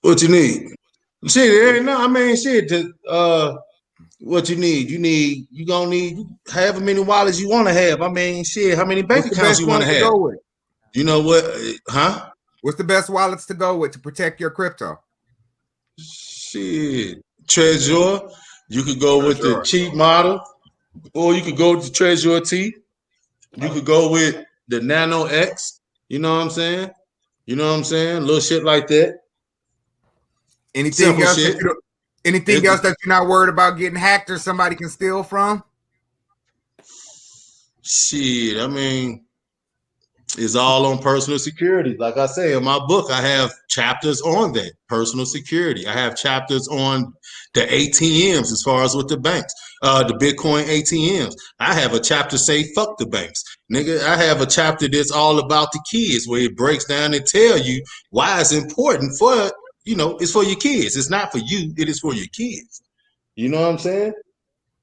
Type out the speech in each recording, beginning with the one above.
What you need? Shit, it ain't no. I mean, shit. What you gonna need however many wallets you want to have. I mean, shit. How many bank What's the accounts best you want ones to to have? go with? You know what? Huh? What's the best wallets to go with to protect your crypto? Shit. Trezor. You could go with the Sure. cheap model, or you could go with the Trezor T. You could go with the Nano X. You know what I'm saying? You know what I'm saying? Little shit like that. Anything Simple else shit. that you don't, anything else that you're not worried about getting hacked or somebody can steal from? Shit. I mean, it's all on personal security. Like I say in my book, I have chapters on that personal security. I have chapters on the ATMs as far as with the banks, the Bitcoin ATMs. I have a chapter say fuck the banks, nigga. I have a chapter that's all about the kids where it breaks down and tell you why it's important for it's for your kids. It's not for you. It is for your kids. You know what I'm saying?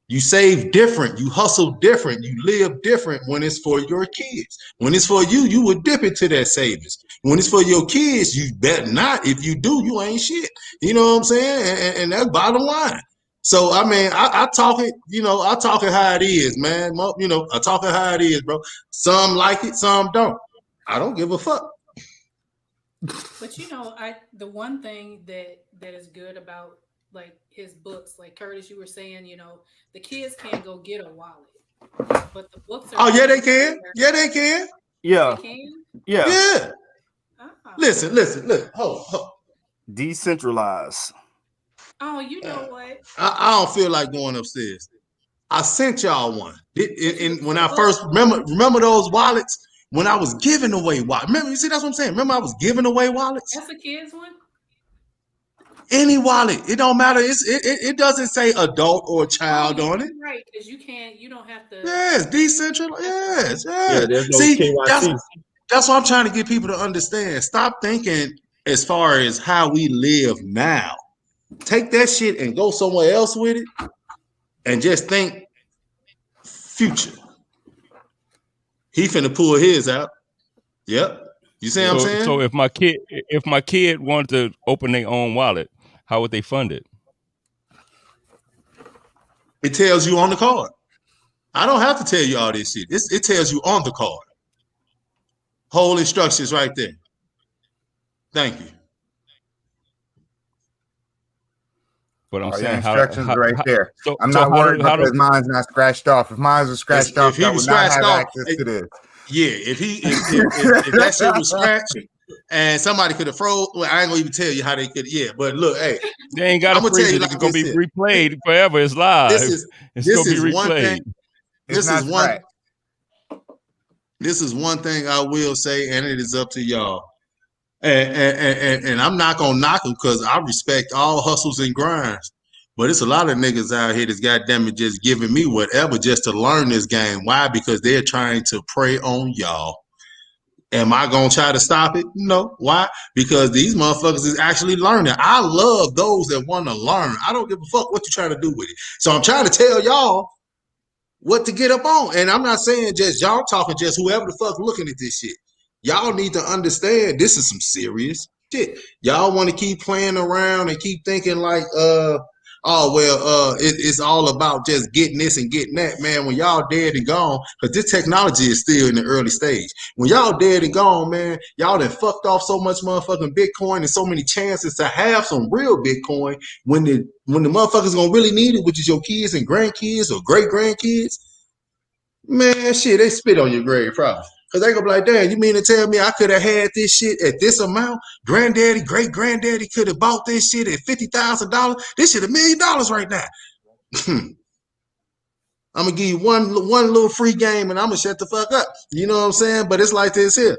You save different, you hustle different, you live different when it's for your kids. When it's for you, you would dip into that savings. When it's for your kids, you bet not. If you do, you ain't shit. You know what I'm saying? And that's bottom line. So I mean, I talk it, I talk it how it is, man. I talk it how it is, bro. Some like it, some don't. I don't give a fuck. But the one thing that is good about like his books, like Curtis, you were saying, the kids can't go get a wallet, but the books are. Oh yeah, they can. Yeah, they can. Yeah. They can. Yeah. Yeah. Oh. Listen. Hold. Decentralized. Oh, you know what? I don't feel like going upstairs. I sent y'all one. When I first remember those wallets when I was giving away wallets. Remember, you see, that's what I'm saying. Remember, I was giving away wallets. That's a kid's one. Any wallet, it don't matter. It doesn't say adult or child on it. Right, because you don't have to. Yes, decentralized. Yes. Yeah, there's no See, KYC. that's what I'm trying to get people to understand. Stop thinking as far as how we live now. Take that shit and go somewhere else with it, and just think future. He finna pull his out. Yep. You see what I'm saying? So if my kid wanted to open their own wallet, how would they fund it? It tells you on the card. I don't have to tell you all this shit. It tells you on the card. Whole instructions right there. Thank you. But I'm saying instructions right there. So, I'm not worried because mine's not scratched off. If mine was scratched off, I would not have access to this. Yeah, if that shit was scratched and somebody could have froze, well, I ain't gonna even tell you how they could. Yeah, but look, hey, they ain't got to freeze it. It's gonna be replayed forever. It's live. It's gonna be replayed. This is one thing I will say, and it is up to y'all. And I'm not gonna knock them because I respect all hustles and grinds. But it's a lot of niggas out here that's goddamn it just giving me whatever just to learn this game. Why? Because they're trying to prey on y'all. Am I gonna try to stop it? No. Why? Because these motherfuckers is actually learning. I love those that want to learn. I don't give a fuck what you're trying to do with it. So I'm trying to tell y'all what to get up on. And I'm not saying just y'all talking, just whoever the fuck looking at this shit. Y'all need to understand this is some serious shit. Y'all want to keep playing around and keep thinking like, it's all about just getting this and getting that, man. When y'all dead and gone, because this technology is still in the early stage. When y'all dead and gone, man, y'all done fucked off so much motherfucking Bitcoin and so many chances to have some real Bitcoin when the motherfuckers gonna really need it, which is your kids and grandkids or great grandkids. Man, shit, they spit on your grave probably. Because they gonna be like, damn, you mean to tell me I could have had this shit at this amount? Granddaddy, great granddaddy could have bought this shit at $50,000. This shit $1 million right now. I'm gonna give you one little free game and I'm gonna shut the fuck up. You know what I'm saying? But it's like this here.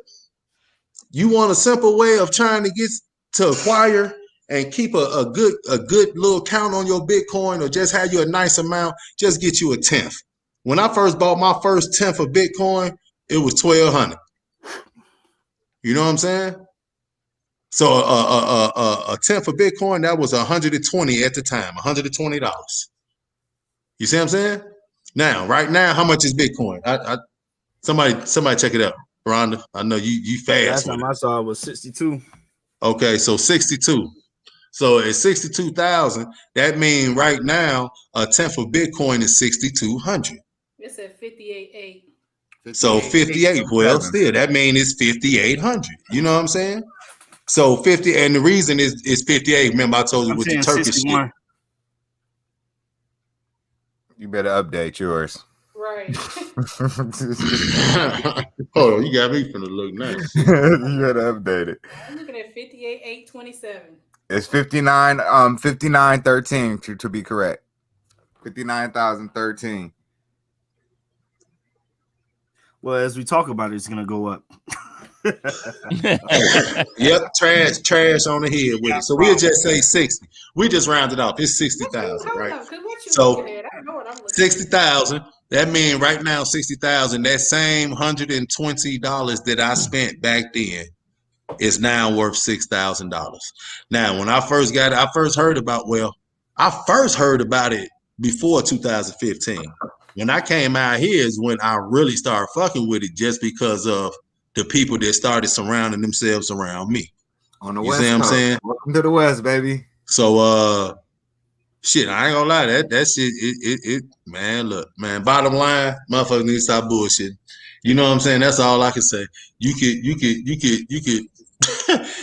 You want a simple way of trying to get to acquire and keep a good little count on your Bitcoin or just have you a nice amount, just get you a 10th. When I first bought my first 10th of Bitcoin, it was $1,200. You know what I'm saying? So a 10th of Bitcoin, that was $120 at the time, $120. You see what I'm saying? Now, right now, how much is Bitcoin? Somebody check it out. Rhonda, I know you fast. Last time I saw it was 62. Okay, so 62. So at 62,000, that means right now a tenth of Bitcoin is 6,200. It's at 58.8. So 58. Well, still that means it's 5,800. You know what I'm saying? So 50, and the reason is 58. Remember, I told you with the Turkish 61. Shit. You better update yours. Right. Hold on, you got me finna look nice. You gotta update it. I'm looking at 58,827. It's 59,13 to be correct. 59,013. Well, as we talk about it, it's gonna go up. Yep, trash on the head with it. So we'll just say 60. We just rounded off. It's 60,000, right? So 60,000. That means right now 60,000. That same $120 that I spent back then is now worth $6,000. Now, when I first got it, I first heard about it before 2015. When I came out here is when I really started fucking with it, just because of the people that started surrounding themselves around me. On the West Coast. I'm saying? Welcome to the West, baby. So shit, I ain't gonna lie, that shit, it man, look, man, bottom line, motherfuckers need to stop bullshitting. You know what I'm saying? That's all I can say. You could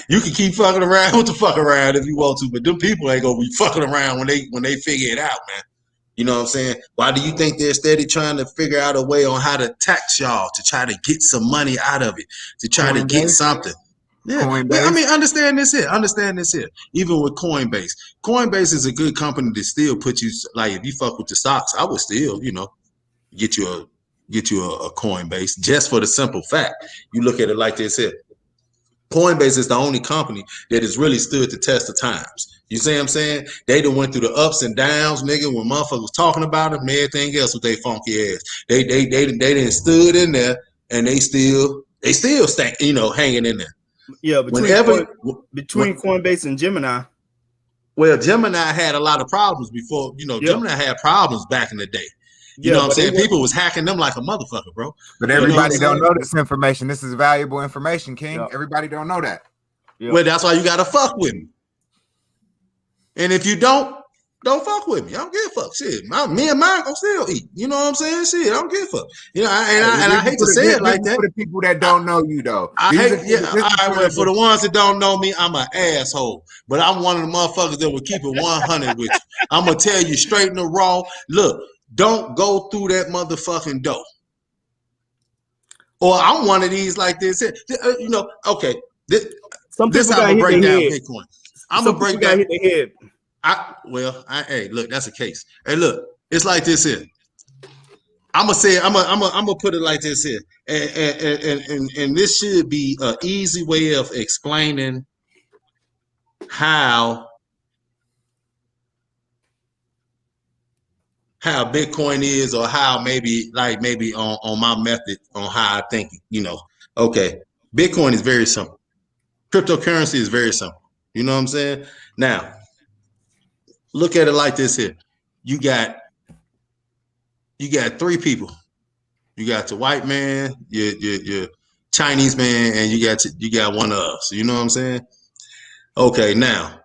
you could keep fucking around with the fuck around if you want to, but them people ain't gonna be fucking around when they figure it out, man. You know what I'm saying? Why do you think they're steady trying to figure out a way on how to tax y'all, to try to get some money out of it, to try to get something? Yeah, but, I mean, understand this here. Even with Coinbase, Coinbase is a good company to still put you, like, if you fuck with the stocks, I would still, get you a Coinbase, just for the simple fact. You look at it like this here. Coinbase is the only company that has really stood the test of times. You see what I'm saying? They done went through the ups and downs, nigga, when motherfuckers was talking about them and everything else with their funky ass. They done stood in there, and they still stay, hanging in there. Yeah, between Coinbase and Gemini. Well, Gemini had a lot of problems before, Gemini had problems back in the day. You know what I'm saying? People was hacking them like a motherfucker, bro. But everybody don't know this information. This is valuable information, King. Yep. Everybody don't know that. Yep. Well, that's why you gotta fuck with me. And if you don't fuck with me. I don't give a fuck. Shit, me and mine gonna still eat. You know what I'm saying? Shit, I don't give a fuck. I hate to say it like that. For the people that don't know you, though. All right, for the ones that don't know me, I'm an asshole. But I'm one of the motherfuckers that will keep it 100 with you. I'm gonna tell you straight in the raw. Look. Don't go through that motherfucking door. Or I'm one of these like this. Okay. This how I'm gonna break down Bitcoin. I'm gonna break down. Hey, look, that's a case. Hey, look, it's like this here. I'm gonna put it like this here, and this should be an easy way of explaining how Bitcoin is, or how maybe on my method on how I think, okay. Bitcoin is very simple. Cryptocurrency is very simple. You know what I'm saying? Now, look at it like this here. You got three people. You got the white man, your Chinese man, and you got one of us. You know what I'm saying? Okay, now,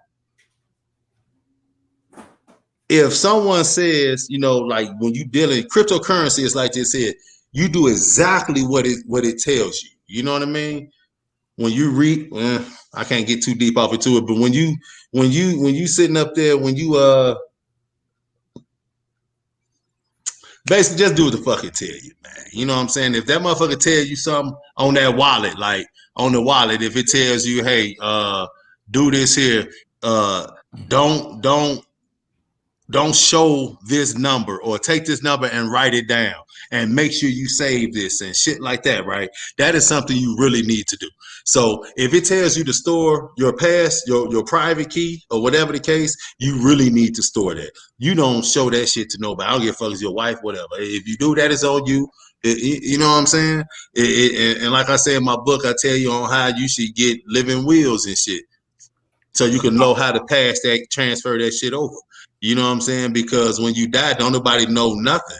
if someone says, like when you deal in cryptocurrency, it's like this here, you do exactly what it tells you. You know what I mean? When you read, I can't get too deep off into it, but when you sitting up there, when you basically just do what the fuck it tell you, man. You know what I'm saying? If that motherfucker tell you something on that wallet, like on the wallet, if it tells you, hey, do this here, don't show this number, or take this number and write it down and make sure you save this and shit like that, right? That is something you really need to do. So if it tells you to store your your private key or whatever the case, you really need to store that. You don't show that shit to nobody. I don't give a fuck, it's your wife, whatever. If you do that, it's on you. You know what I'm saying? And like I said in my book, I tell you on how you should get living wills and shit, so you can know how to transfer that shit over. You know what I'm saying? Because when you die, don't nobody know nothing.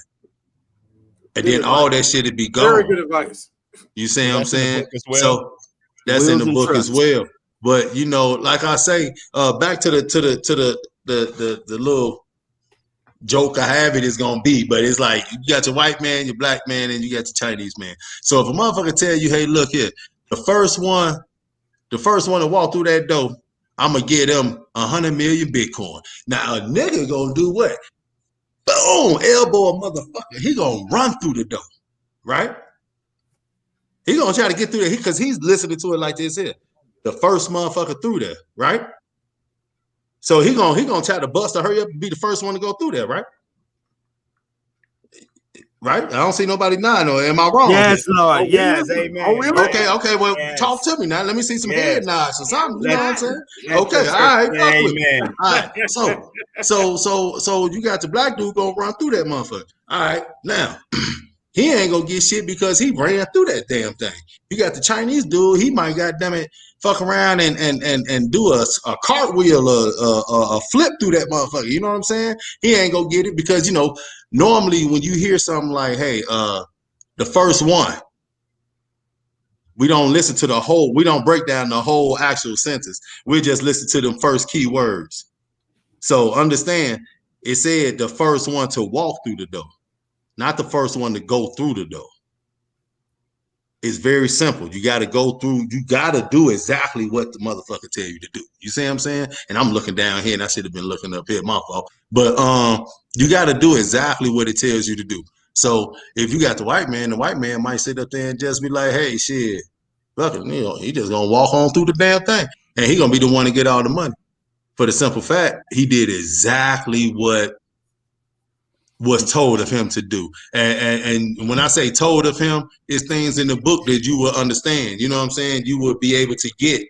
And then all that shit would be gone. Very good advice. You see what I'm saying? So that's in the book as well. But you know, like I say, back to the little joke I have it is gonna be, but it's like you got your white man, your black man, and you got your Chinese man. So if a motherfucker tell you, hey, look here, the first one to walk through that door, I'm gonna give them 100 million Bitcoin. Now a nigga gonna do what? Boom, elbow a motherfucker. He gonna run through the door, right? He gonna try to get through there because he's listening to it like this here. The first motherfucker through there, right? So he gonna try to bust to hurry up and be the first one to go through there, right? Right? I don't see nobody nodding. Or am I wrong? Yes, Lord. Oh, yes, amen. Oh, really? Okay. Well, talk to me now. Let me see some head nods or something. You know what I'm saying? Okay, all right. Amen. All right. So you got the black dude gonna run through that motherfucker. All right. Now he ain't gonna get shit because he ran through that damn thing. You got the Chinese dude. He might goddamn it fuck around and do a cartwheel a flip through that motherfucker. You know what I'm saying? He ain't gonna get it because you know. Normally, when you hear something like, hey, the first one, we don't listen to the whole, we don't break down the whole actual sentence. We just listen to them first key words. So understand, it said the first one to walk through the door, not the first one to go through the door. It's very simple. You got to go through, you got to do exactly what the motherfucker tell you to do. You see what I'm saying? And I'm looking down here and I should have been looking up here, my fault. But you got to do exactly what it tells you to do. So if you got the white man might sit up there and just be like, hey, shit, look, you know, he just gonna walk on through the damn thing. And he gonna be the one to get all the money. For the simple fact, he did exactly what was told of him to do. And when I say told of him, it's things in the book that you will understand. You know what I'm saying? You will be able to get.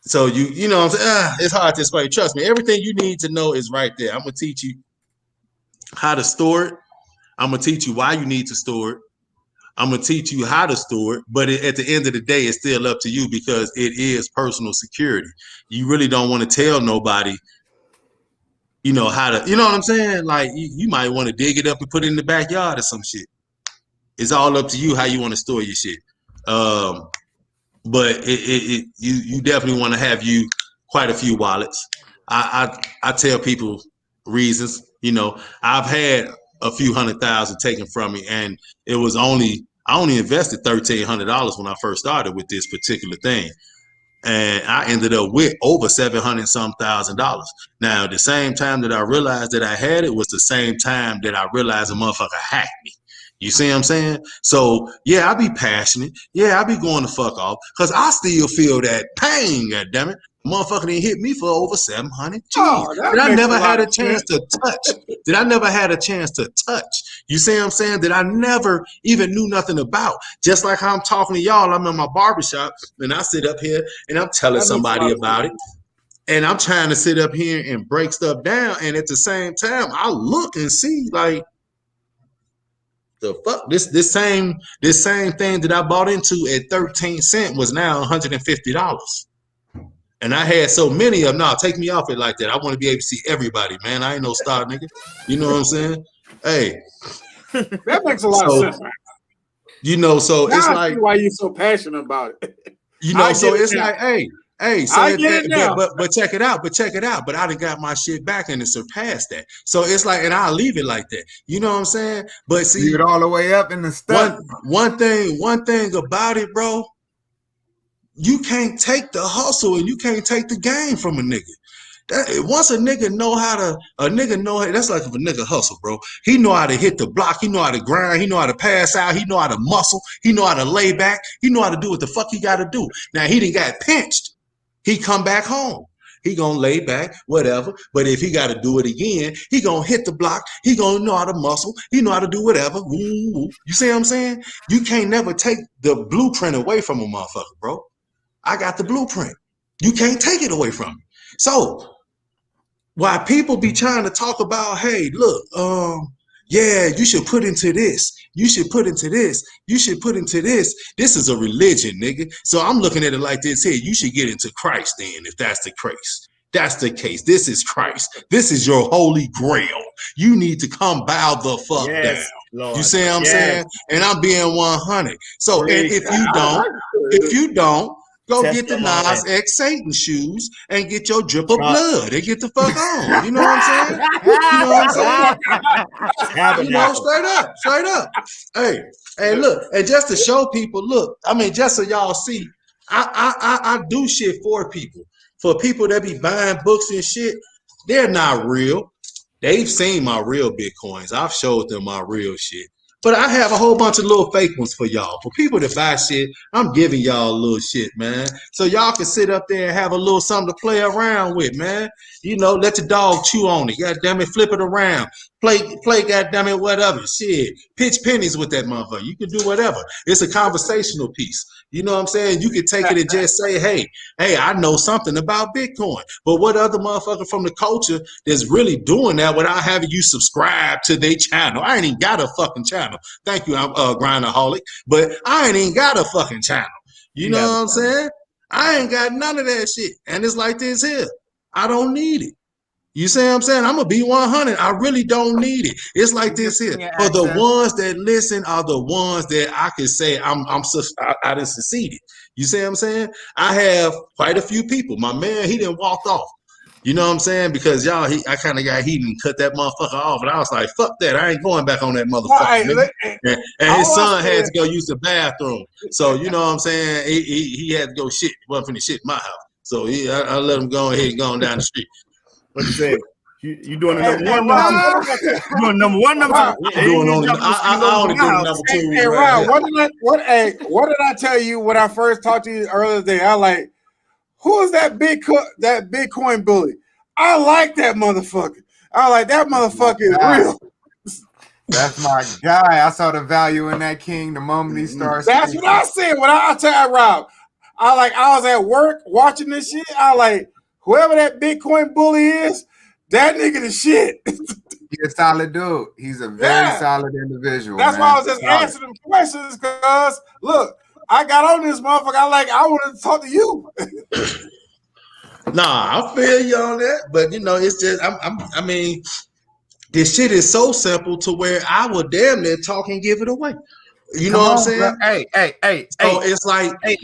So you know what I'm saying? It's hard to explain. Trust me, everything you need to know is right there. I'm gonna teach you how to store it. I'm gonna teach you why you need to store it. I'm gonna teach you how to store it, but at the end of the day, it's still up to you because it is personal security. You really don't want to tell nobody, you know, how to, you know what I'm saying? Like you might want to dig it up and put it in the backyard or some shit. It's all up to you how you want to store your shit. But you definitely want to have you quite a few wallets. I tell people reasons, you know, I've had a few $100,000 taken from me, and it was I only invested $1,300 when I first started with this particular thing. And I ended up with over $700,000. Now, the same time that I realized that I had it was the same time that I realized a motherfucker hacked me. You see what I'm saying? So, yeah, I be passionate. Yeah, I be going to fuck off because I still feel that pain, goddammit. Motherfucker didn't hit me for over 700 G's. That I never had a chance to touch. That I never had a chance to touch. You see what I'm saying? That I never even knew nothing about. Just like how I'm talking to y'all, I'm in my barbershop and I sit up here and I'm telling somebody about it. And I'm trying to sit up here and break stuff down. And at the same time, I look and see like, the fuck, this same thing that I bought into at 13 cents was now $150. And I had so many of them. Now take me off it like that. I want to be able to see everybody, man. I ain't no star nigga. You know what I'm saying? Hey, that makes a lot of sense, man. You know, so now it's I like see why you're so passionate about it. You know, so it's like, hey. So but check it out. But I done got my shit back and it surpassed that. So it's like, and I'll leave it like that. You know what I'm saying? But see, leave it all the way up in the stuff. One thing about it, bro. You can't take the hustle and you can't take the game from a nigga. Once a nigga know that's like if a nigga hustle, bro. He know how to hit the block, he know how to grind, he know how to pass out, he know how to muscle, he know how to lay back, he know how to do what the fuck he gotta do. Now he done got pinched. He come back home. He gonna lay back, whatever. But if he gotta do it again, he gonna hit the block. He gonna know how to muscle. He know how to do whatever. Ooh. You see what I'm saying? You can't never take the blueprint away from a motherfucker, bro. I got the blueprint. You can't take it away from me. So why people be trying to talk about, hey, look, yeah, you should put into this. You should put into this. You should put into this. This is a religion, nigga. So I'm looking at it like this here. You should get into Christ then, if that's the case. That's the case. This is Christ. This is your holy grail. You need to come bow the fuck down. Lord. You see what I'm saying? And I'm being 100. So and if you don't, Go get the Nas X Satan shoes and get your drip of blood and get the fuck on. You know what I'm saying? You know what I'm saying? You know, straight up. Hey, look, and just to show people, look, I mean, just so y'all see, I do shit for people. For people that be buying books and shit, they're not real. They've seen my real Bitcoins. I've showed them my real shit. But I have a whole bunch of little fake ones for y'all. For people that buy shit, I'm giving y'all a little shit, man. So y'all can sit up there and have a little something to play around with, man. You know, let your dog chew on it. God damn it, flip it around. Play, goddamn it, whatever. Shit. Pitch pennies with that motherfucker. You can do whatever. It's a conversational piece. You know what I'm saying? You can take it and just say, hey, I know something about Bitcoin. But what other motherfucker from the culture that's really doing that without having you subscribe to their channel? I ain't even got a fucking channel. Thank you, I'm Grindaholic. But I ain't even got a fucking channel. You know what I'm saying? I ain't got none of that shit. And it's like this here. I don't need it. You see what I'm saying? I'm going to be 100. I really don't need it. It's like this here. For the ones that listen are the ones that I can say I done succeeded. You see what I'm saying? I have quite a few people. My man, he didn't walk off. You know what I'm saying? Because I kind of got heated and cut that motherfucker off. And I was like, fuck that. I ain't going back on that motherfucker. And his son had to go use the bathroom. So, you know what I'm saying? He had to go shit. He wasn't finna shit in my house. So I let him go ahead and go on down the street. What you say? You doing a number one, number two? You doing number one, number two? I only do number two. Hey, Rob, what did I tell you when I first talked to you earlier today? I like, who is that Bitcoin bully? I like that motherfucker. I like that motherfucker is real. That's my guy. I saw the value in that king the moment he started. That's what I said. When I tell you, Rob, I was at work watching this shit. I like, whoever that Bitcoin bully is, that nigga the shit. He's a solid dude. He's a very solid individual. That's why I was just answering questions, because look, I got on this motherfucker. I wanted to talk to you. Nah, I feel you on that, but you know, it's just I mean, this shit is so simple to where I will damn near talk and give it away. You know what I'm saying? Hey. So it's like I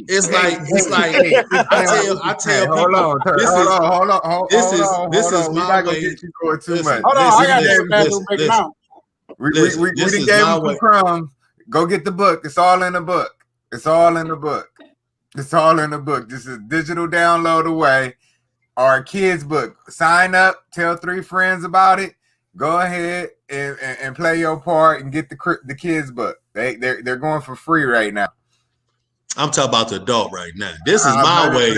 tell people. This is my way. Get you going too much. Hold on, I got to make it out. We gave you some crumbs. Go get the book. It's all in the book. It's all in the book. It's all in the book. This is digital download away. Our kids book. Sign up. Tell 3 friends about it. Go ahead and play your part and get the kids book. They're going for free right now. I'm talking about the adult right now. This is my way.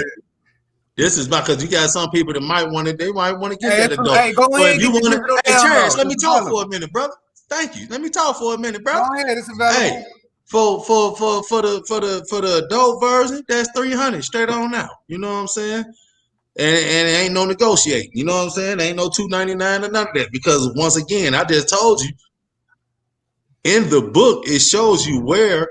This is because you got some people that might want to. They might want to get that adult. Hey, go ahead. If you want to, Chance, let me talk for a minute, brother. Thank you. Let me talk for a minute, brother. Go ahead. It's available. Hey, for the adult version, that's $300 straight on out. You know what I'm saying? And it ain't no negotiating. You know what I'm saying? Ain't no $2.99 or none of that. Because once again, I just told you, in the book, it shows you where.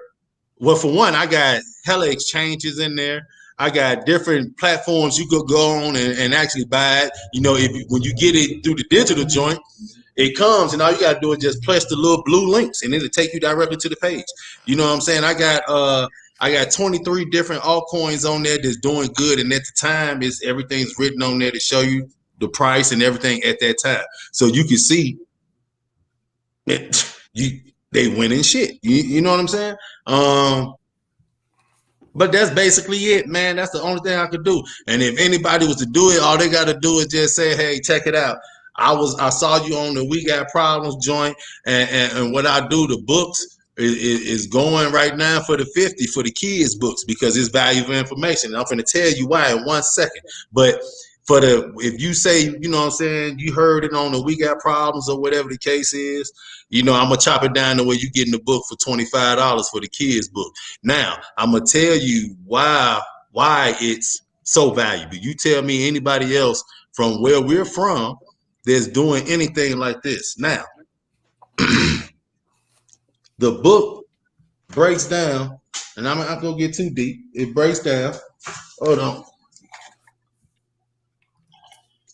Well, for one, I got hella exchanges in there. I got different platforms you could go on and actually buy it. You know, when you get it through the digital joint, it comes and all you gotta do is just press the little blue links and it'll take you directly to the page. You know what I'm saying? I got 23 different altcoins on there that's doing good, and at the time, everything's written on there to show you the price and everything at that time, so you can see that they winning shit. You know what I'm saying? But that's basically it, man. That's the only thing I could do. And if anybody was to do it, all they got to do is just say, "Hey, check it out. I saw you on the We Got Problems joint, and what I do, the books." Is going right now for the 50 for the kids books because it's valuable information. And I'm going to tell you why in 1 second. But if you say, you know what I'm saying, you heard it on the We Got Problems or whatever the case is, you know, I'm going to chop it down to where you getting the book for $25 for the kids book. Now, I'm going to tell you why it's so valuable. You tell me anybody else from where we're from that's doing anything like this. Now, the book breaks down, and I'm not going to get too deep. It breaks down. Hold on.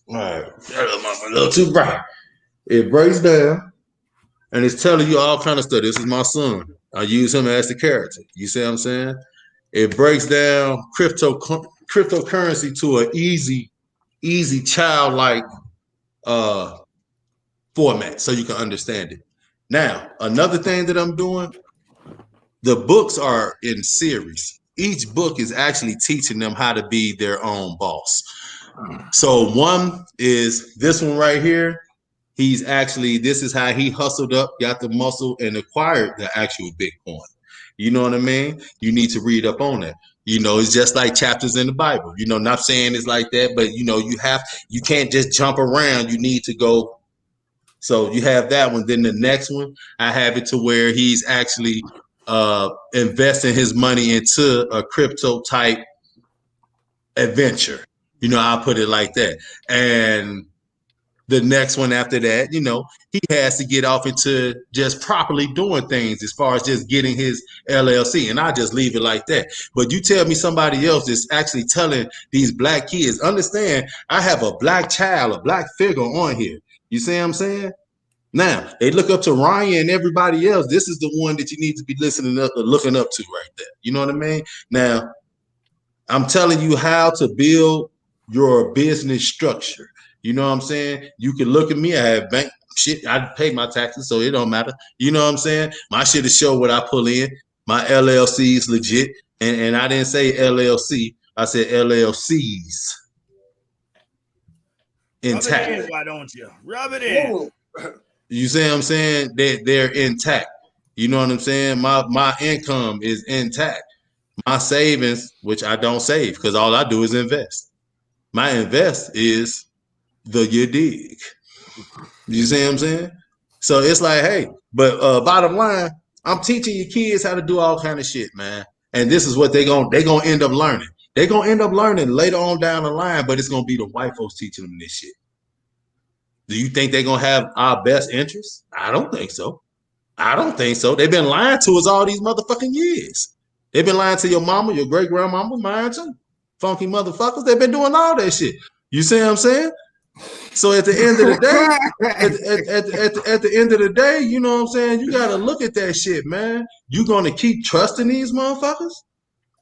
All right. A little too bright. It breaks down, and it's telling you all kind of stuff. This is my son. I use him as the character. You see what I'm saying? it breaks down cryptocurrency to an easy childlike format so you can understand it. Now, another thing that I'm doing, the books are in series. Each book is actually teaching them how to be their own boss. So one is this one right here. This is how he hustled up, got the muscle, and acquired the actual Bitcoin. You know what I mean? You need to read up on that. You know, it's just like chapters in the Bible. You know, not saying it's like that, but you know, you can't just jump around. You need to go. So you have that one. Then the next one, I have it to where he's actually investing his money into a crypto type adventure. You know, I'll put it like that. And the next one after that, you know, he has to get off into just properly doing things as far as just getting his LLC. And I just leave it like that. But you tell me somebody else is actually telling these black kids, understand, I have a black child, a black figure on here. You see what I'm saying? Now, they look up to Ryan and everybody else. This is the one that you need to be looking up to right there. You know what I mean? Now, I'm telling you how to build your business structure. You know what I'm saying? You can look at me. I have bank shit. I pay my taxes, so it don't matter. You know what I'm saying? My shit is show what I pull in. My LLC is legit. And I didn't say LLC. I said LLCs. Intact. Rub it in, why don't you? Rub it in. You see what I'm saying? They're intact. You know what I'm saying? My income is intact. My savings, which I don't save because all I do is invest. My invest is you dig. You see what I'm saying? So it's like, hey, but bottom line, I'm teaching your kids how to do all kind of shit, man. And this is what they're gonna end up learning. They're gonna end up learning later on down the line, but it's gonna be the white folks teaching them this shit. Do you think they're gonna have our best interests? I don't think so. I don't think so. They've been lying to us all these motherfucking years. They've been lying to your mama, your great grandmama, mine too. Funky motherfuckers. They've been doing all that shit. You see what I'm saying? So at the end of the day, at the end of the day, you know what I'm saying? You gotta look at that shit, man. You gonna keep trusting these motherfuckers?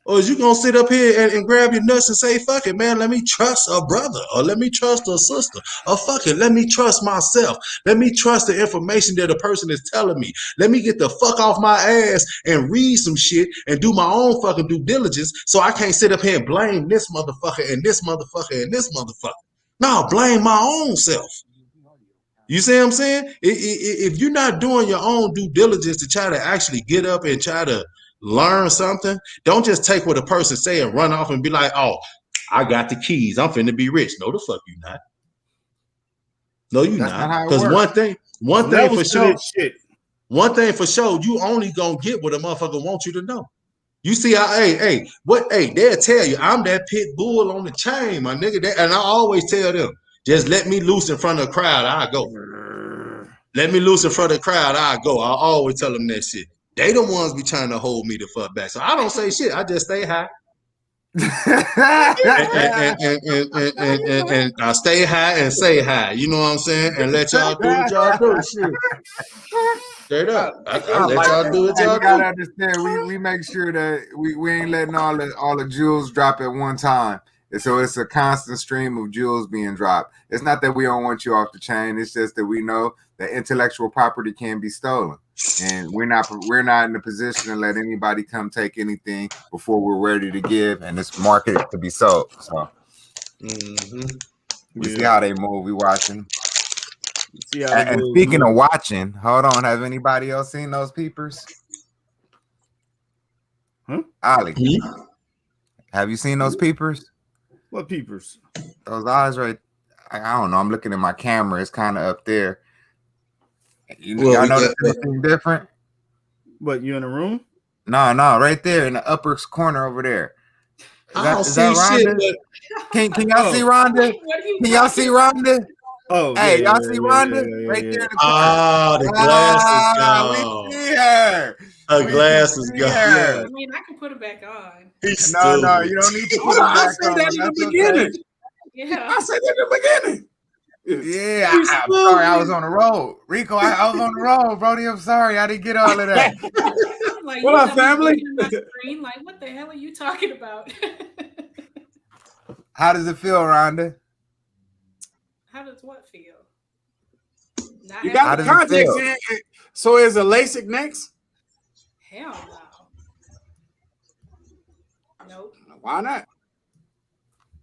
Or is you gonna sit up here and grab your nuts and say, fuck it, man, let me trust a brother, or let me trust a sister, or fuck it, let me trust myself. Let me trust the information that a person is telling me. Let me get the fuck off my ass and read some shit and do my own fucking due diligence so I can't sit up here and blame this motherfucker and this motherfucker and this motherfucker. No, blame my own self. You see what I'm saying? If you're not doing your own due diligence to try to actually get up and try to learn something, don't just take what a person say and run off and be like, oh, I got the keys, I'm finna be rich. No, the fuck you not. No, you not. Because one thing for sure, you only gonna get what a motherfucker wants you to know. You see how, they'll tell you, I'm that pit bull on the chain, my nigga. And I always tell them, just let me loose in front of the crowd, I'll go. Let me loose in front of the crowd, I'll go. I always tell them that shit. They the ones be trying to hold me the fuck back. So I don't say shit. I just stay high. and I stay high and say hi. You know what I'm saying? And let y'all do what y'all do. Shit. Straight up. I let y'all do what y'all do. You gotta understand, we make sure that we ain't letting all the jewels drop at one time. And so it's a constant stream of jewels being dropped. It's not that we don't want you off the chain. It's just that we know that intellectual property can be stolen. And we're not in the position to let anybody come take anything before we're ready to give and it's marketed to be sold. So we see how they move. We watching. And speaking of watching, hold on. Have anybody else seen those peepers? Ali, have you seen those peepers? What peepers? Those eyes right. I don't know. I'm looking at my camera. It's kind of up there. Y'all notice anything different? What, you in the room? No, right there in the upper corner over there. I don't see shit. Can y'all see Rhonda? Can y'all see Rhonda? Oh, hey, y'all see Rhonda right there in the corner? Oh, the glasses gone. We see her. Her glasses gone. I mean, I can put it back on. No, you don't need to put it back on. I said that in the beginning. Yeah, I said that in the beginning. Yeah, I'm sorry, I was on the road. Rico, I was on the road, Brody. I'm sorry, I didn't get all of that. Like, what up, family? Like, what the hell are you talking about? How does it feel, Rhonda? How does what feel? You got the contacts in, so is a LASIK next? Hell no. Nope. Why not?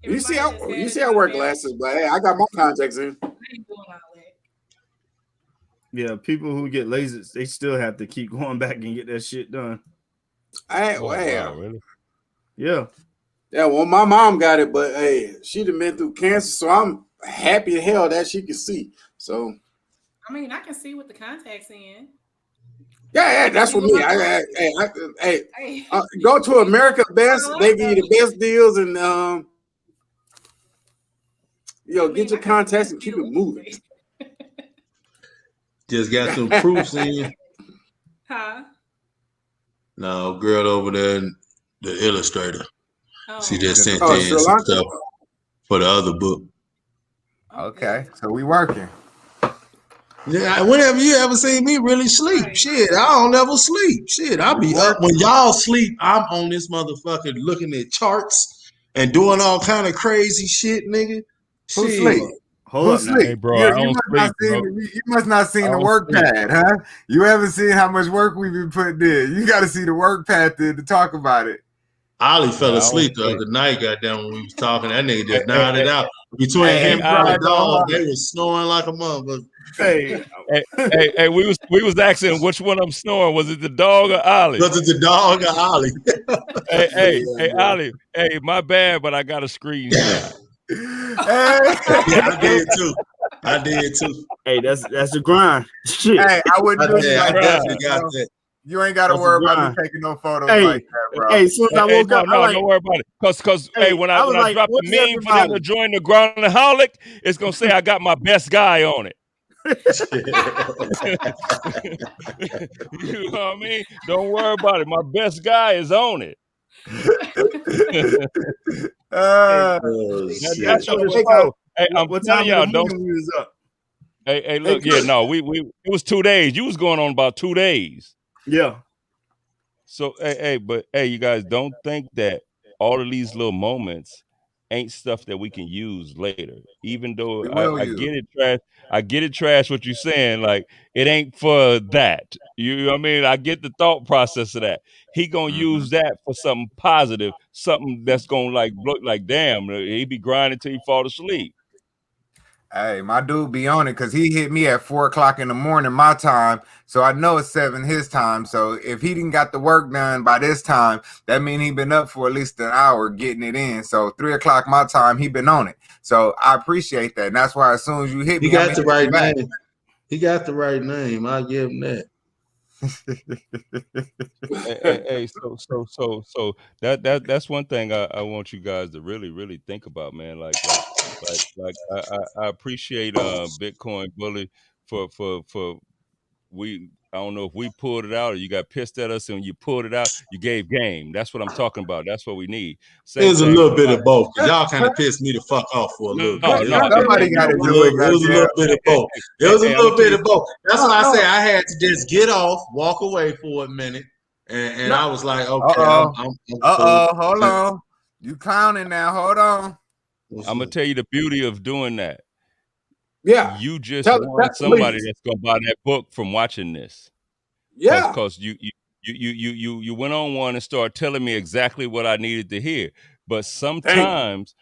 You see, I wear glasses, but hey, I got my contacts in. I ain't doing all that. Yeah, people who get lasers, they still have to keep going back and get that shit done. Wow, really? Yeah. Yeah, well, my mom got it, but hey, she'd have been through cancer, so I'm happy as hell that she can see. So, I mean, I can see with the contacts in. Yeah, that's what me. Go to America Best. They give you the best deals, and get your contacts and keep it moving. Just got some proofs in. Huh? No, girl over there, the illustrator. Oh. She just sent in some stuff for the other book. Okay, so we working. Yeah, whenever you ever see me really sleep, shit, I don't ever sleep. Shit, I'll be up when y'all sleep. I'm on this motherfucker looking at charts and doing all kind of crazy shit, nigga. Who sleep? Hold up, hey, bro. You must not seen the work pad, huh? You haven't seen how much work we've been putting in. You got to see the work pad to talk about it. Ollie fell asleep the other night, goddamn, when we was talking. That nigga just nodded out. Between him and the dog, they was snoring like a motherfucker. Hey, we was asking which one I'm snoring. Was it the dog or Ollie? Was it the dog or Ollie? hey, Ollie. Hey, my bad, but I got a screenshot. I did too. Hey, that's a grind. Shit. Hey, I wouldn't do it like that. Got that. You ain't got to worry about me taking no photos like that, bro. Hey, soon as I woke up, don't worry about it. Cause when I drop the meme for them to join the Groundaholic, it's gonna say I got my best guy on it. You know what I mean? Don't worry about it. My best guy is on it. That's what hey, I'm telling y'all, don't. Hey, look, it was 2 days. You was going on about 2 days. Yeah. So, but you guys don't think that all of these little moments ain't stuff that we can use later, even though I get it, trash. I get it, trash. What you're saying, like it ain't for that. You know what I mean? I get the thought process of that. He gonna use that for something positive, something that's gonna look like damn. He be grinding till he fall asleep. Hey, my dude be on it because he hit me at 4 o'clock in the morning my time, so I know it's 7 his time. So if he didn't got the work done by this time, that means he been up for at least an hour getting it in. So 3 o'clock my time, he been on it. So I appreciate that, and that's why as soon as you hit me, he got the right name. He got the right name. I'll give him that. So that's one thing I want you guys to really think about, man. Like I appreciate Bitcoin Bully for I don't know if we pulled it out or you got pissed at us and you pulled it out. You gave game. That's what I'm talking about. That's what we need. It was a little bit of both. Y'all kind of pissed me the fuck off for a little bit. Somebody got to do it. It was a little bit of both. It was a little bit of both. That's why I say I had to just get off, walk away for a minute, and I was like, okay. Hold on. You clowning now. Hold on. I'm gonna tell you the beauty of doing that. Yeah, you just want somebody that's gonna buy that book from watching this. Yeah, because you went on one and started telling me exactly what I needed to hear. But sometimes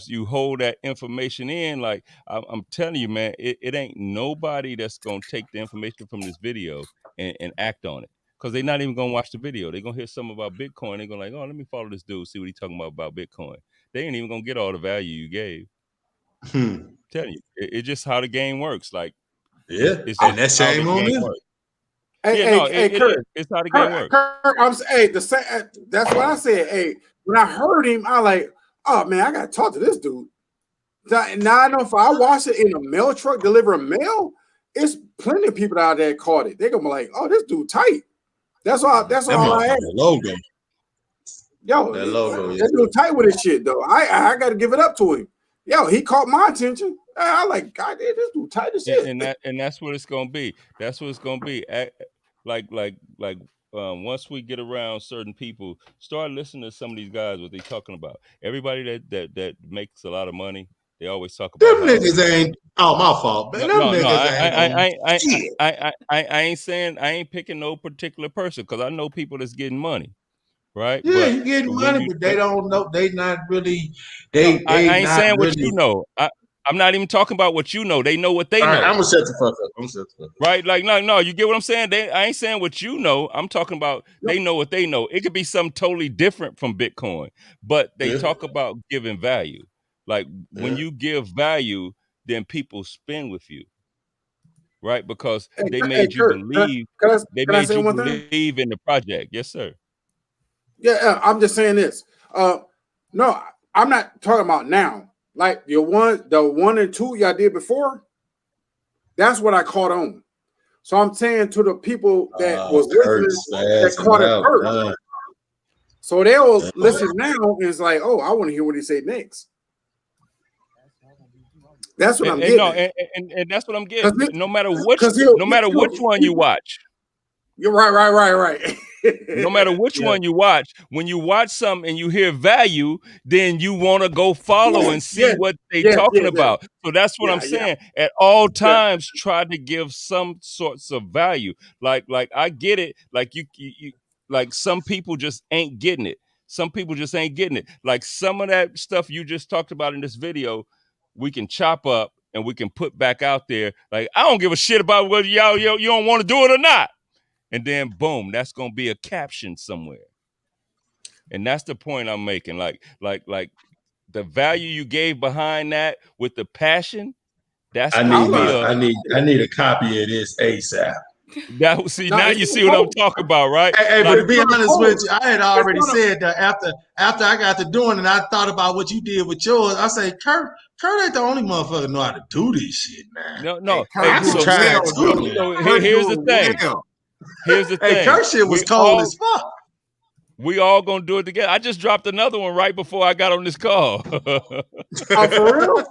you hold that information in. Like I'm telling you, man, it ain't nobody that's gonna take the information from this video and act on it. Because they're not even gonna watch the video. They're gonna hear something about Bitcoin. They're gonna like, oh, let me follow this dude, see what he's talking about Bitcoin. They ain't even gonna get all the value you gave. I'm telling you, it's just how the game works. Like, and that's shame on me. It's how the game works. That's what I said. Hey, when I heard him, I like, oh man, I gotta talk to this dude. Now I know if I watch it in a mail truck delivering mail, it's plenty of people out there caught it. They're gonna be like, oh, this dude tight. That's all I had. Logo. Yo, that logo. That dude tight with his shit though. I gotta give it up to him. Yo, he caught my attention. I like, God, this dude tight as shit. And that's what it's gonna be. That's what it's gonna be. Like once we get around certain people, start listening to some of these guys, what they talking about. Everybody that makes a lot of money, they always talk about them niggas ain't. Oh, my fault, man. Them niggas ain't. I ain't saying I ain't picking no particular person because I know people that's getting money, right? Yeah, But you getting money, but they don't know. They not really. I ain't not saying really, what you know. I'm not even talking about what you know. They know what they know. I'm gonna shut the fuck up. Right? Like, no, you get what I'm saying? I ain't saying what you know. I'm talking about they know what they know. It could be something totally different from Bitcoin, but they talk about giving value. Like when you give value, then people spend with you. Right? Because they made you believe. They made you believe in the project. Yes, sir. Yeah, I'm just saying this. No, I'm not talking about now. Like the 1 and 2 y'all did before, that's what I caught on. So I'm saying to the people that was listening that caught it first. So they'll listen now and it's like, oh, I want to hear what he say next. That's what I'm getting. No, and that's what I'm getting. No matter which one you watch. You're right. No matter which one you watch, when you watch something and you hear value, then you want to go follow and see what they talking about. So that's what I'm saying. At all times, try to give some sorts of value. Like I get it. Like you like some people just ain't getting it. Some people just ain't getting it. Like some of that stuff you just talked about in this video, we can chop up and we can put back out there. Like I don't give a shit about whether you don't want to do it or not. And then boom, that's gonna be a caption somewhere. And that's the point I'm making. Like the value you gave behind that with the passion, that's I need a copy of this ASAP. Now you see what I'm talking about, right? Hey, but to be honest with you, I had already said that after I got to doing it, I thought about what you did with yours. I say, Kurt ain't the only motherfucker know how to do this shit, man. No. I can try it too. Here's the thing. Here's the thing. Hey, Kurt shit was cold as fuck. We all gonna do it together. I just dropped another one right before I got on this call. Oh, for real?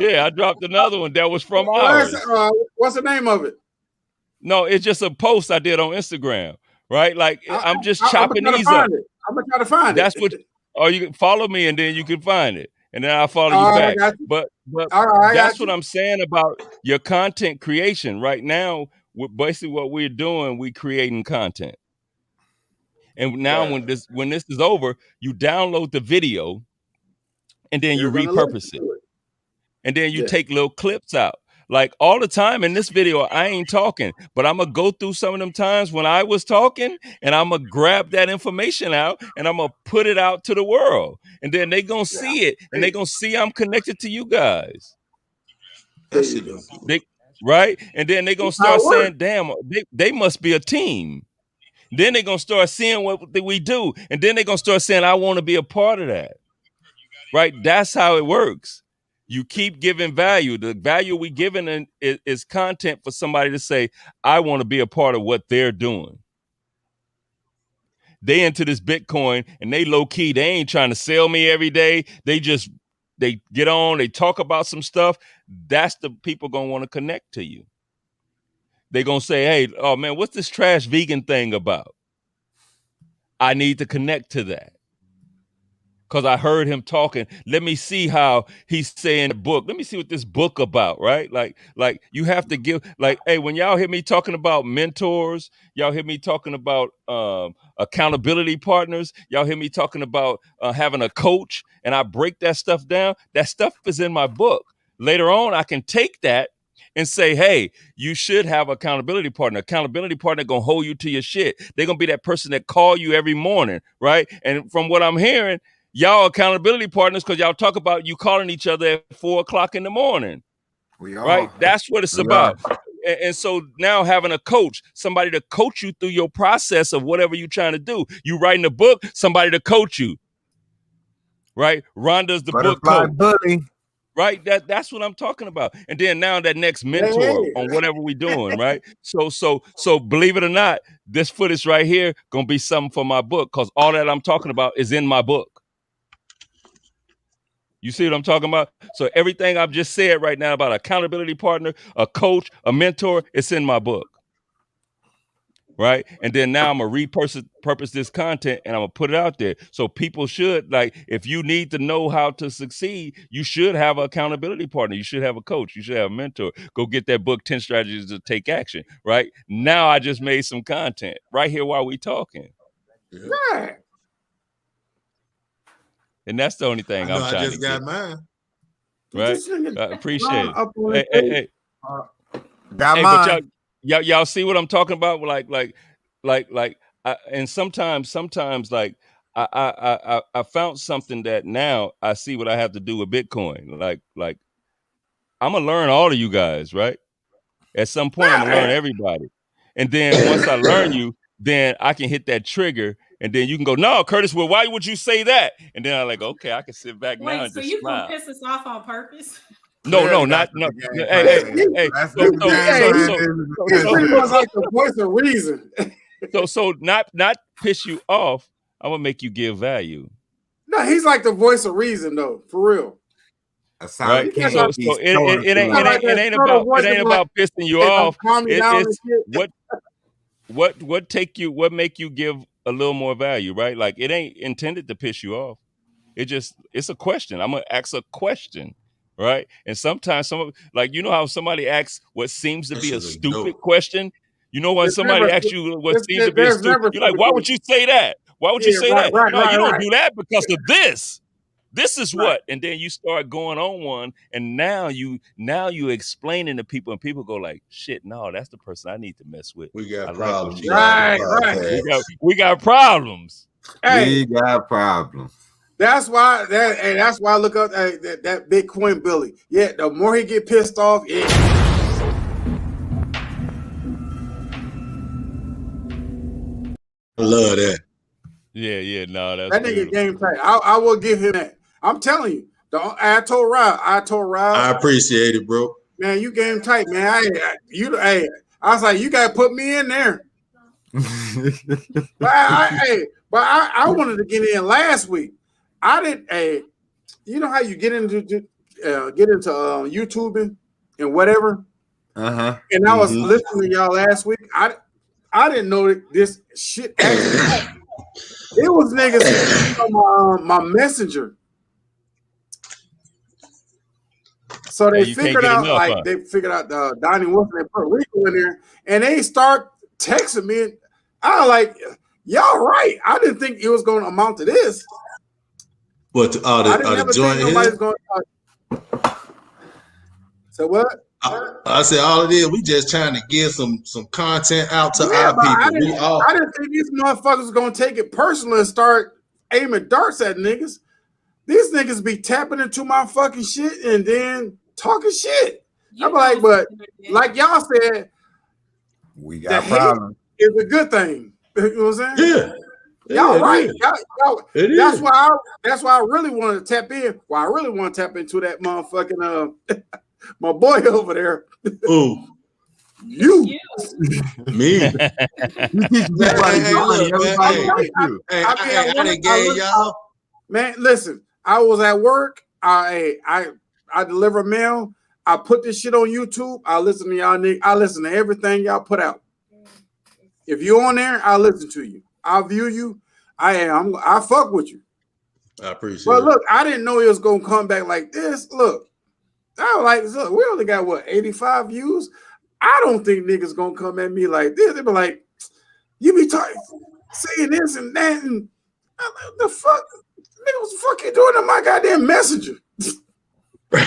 Yeah, I dropped another one that was from ours. What's the name of it? No, it's just a post I did on Instagram, right? Like I'm just chopping these up. I'm gonna try to find it. That's what. Or you can follow me and then you can find it, and then I'll follow you back. But that's what I'm saying about your content creation. Right now, basically what we're doing, we're creating content. And now when this is over, you download the video, and then you repurpose it, and then you take little clips out. Like all the time in this video, I ain't talking, but I'm gonna go through some of them times when I was talking, and I'm gonna grab that information out, and I'm gonna put it out to the world, and then they gonna see it, and they gonna see I'm connected to you guys. Right, and then they gonna start saying, "Damn, they must be a team." Then they're going to start seeing what we do. And then they're going to start saying, I want to be a part of that. Right? That's how it works. You keep giving value. The value we giving is content for somebody to say, I want to be a part of what they're doing. They into this Bitcoin and they low key. They ain't trying to sell me every day. They get on, they talk about some stuff. That's the people going to want to connect to you. They're going to say, hey, oh, man, what's this trash vegan thing about? I need to connect to that. Because I heard him talking. Let me see how he's saying the book. Let me see what this book about, right? Like you have to give, like, hey, when y'all hear me talking about mentors, y'all hear me talking about accountability partners, y'all hear me talking about having a coach, and I break that stuff down, that stuff is in my book. Later on, I can take that and say, hey, you should have an accountability partner. Accountability partner going to hold you to your shit. They're going to be that person that call you every morning, right? And from what I'm hearing, y'all accountability partners, because y'all talk about you calling each other at 4:00 in the morning. We are. Right? That's what it's about. And so now having a coach, somebody to coach you through your process of whatever you're trying to do. You writing a book, somebody to coach you. Right? Rhonda's the book coach. Buddy. Right, that's what I'm talking about. And then now that next mentor on whatever we're doing, right? So believe it or not, this footage right here gonna be something for my book, because all that I'm talking about is in my book. You see what I'm talking about? So everything I've just said right now about accountability partner, a coach, a mentor, it's in my book. Right. And then now I'm going to repurpose this content and I'm going to put it out there. So people should, like, if you need to know how to succeed, you should have an accountability partner. You should have a coach. You should have a mentor. Go get that book, 10 Strategies to Take Action. Right now, I just made some content right here while we talking. Right. And that's the only thing I'm trying to get. I just got mine. Right. I appreciate it. Hey. Got mine. But y'all see what I'm talking about? And sometimes like I found something that now I see what I have to do with Bitcoin. Like I'm gonna learn all of you guys, right? At some point, I'm gonna learn everybody. And then once I learn you, then I can hit that trigger, and then you can go, no, Curtis, well, why would you say that? And then I'm like, okay, I can sit back now and so just you smile. gonna piss us off on purpose? No. Hey. He's pretty much like the voice of reason. So not piss you off. I'm gonna make you give value. No, he's like the voice of reason, though, for real. Right. So it ain't about pissing you off. It's what make you give a little more value, right? Like it ain't intended to piss you off. It's a question. I'm gonna ask a question. Right. And sometimes you know how somebody asks what seems to be a stupid question. You know, when somebody asks you what seems to be a stupid, you're like, why would you say that? Why would you say that? No, you don't do that because of this. This is what. And then you start going on one, and now you explaining to people, and people go like, shit, no, that's the person I need to mess with. We got problems. Right. We got problems. We got problems. That's why I look up that Bitcoin Billy. Yeah, the more he get pissed off, I love that. Yeah, no, that's that nigga game tight. I will give him that. I'm telling you, I told Rob. I appreciate it, bro. Man, you game tight, man. I was like, you gotta put me in there. But I wanted to get in last week. I didn't. You know how you get into YouTubing and whatever. And I was listening to y'all last week. I didn't know that this shit actually happened. It was niggas on my messenger. So they figured out Donnie Wilson and Puerto Rico in there, and they start texting me. And I was like, y'all right. I didn't think it was going to amount to this. But the joint here? So what? I said all it is, we just trying to get some content out to our people. I didn't think these motherfuckers was gonna take it personal and start aiming darts at niggas. These niggas be tapping into my fucking shit and then talking shit. I'm like, but like y'all said, we got problems. It's a good thing. You know what I'm saying? Yeah. Y'all right. That's why I really wanted to tap in. Well, I really want to tap into that motherfucking my boy over there. Ooh. You. Me. You teach I done gave y'all. Man, listen, I was at work. I deliver mail. I put this shit on YouTube. I listen to y'all niggas. I listen to everything y'all put out. If you on there, I'll listen to you. I'll view you. I fuck with you. I appreciate it. But look, I didn't know it was gonna come back like this. Look, I was like, look, we only got 85 views. I don't think niggas gonna come at me like this. They be like, you be saying this and that, and I'm like, the fuck, nigga, what the fuck you doing on my goddamn messenger? You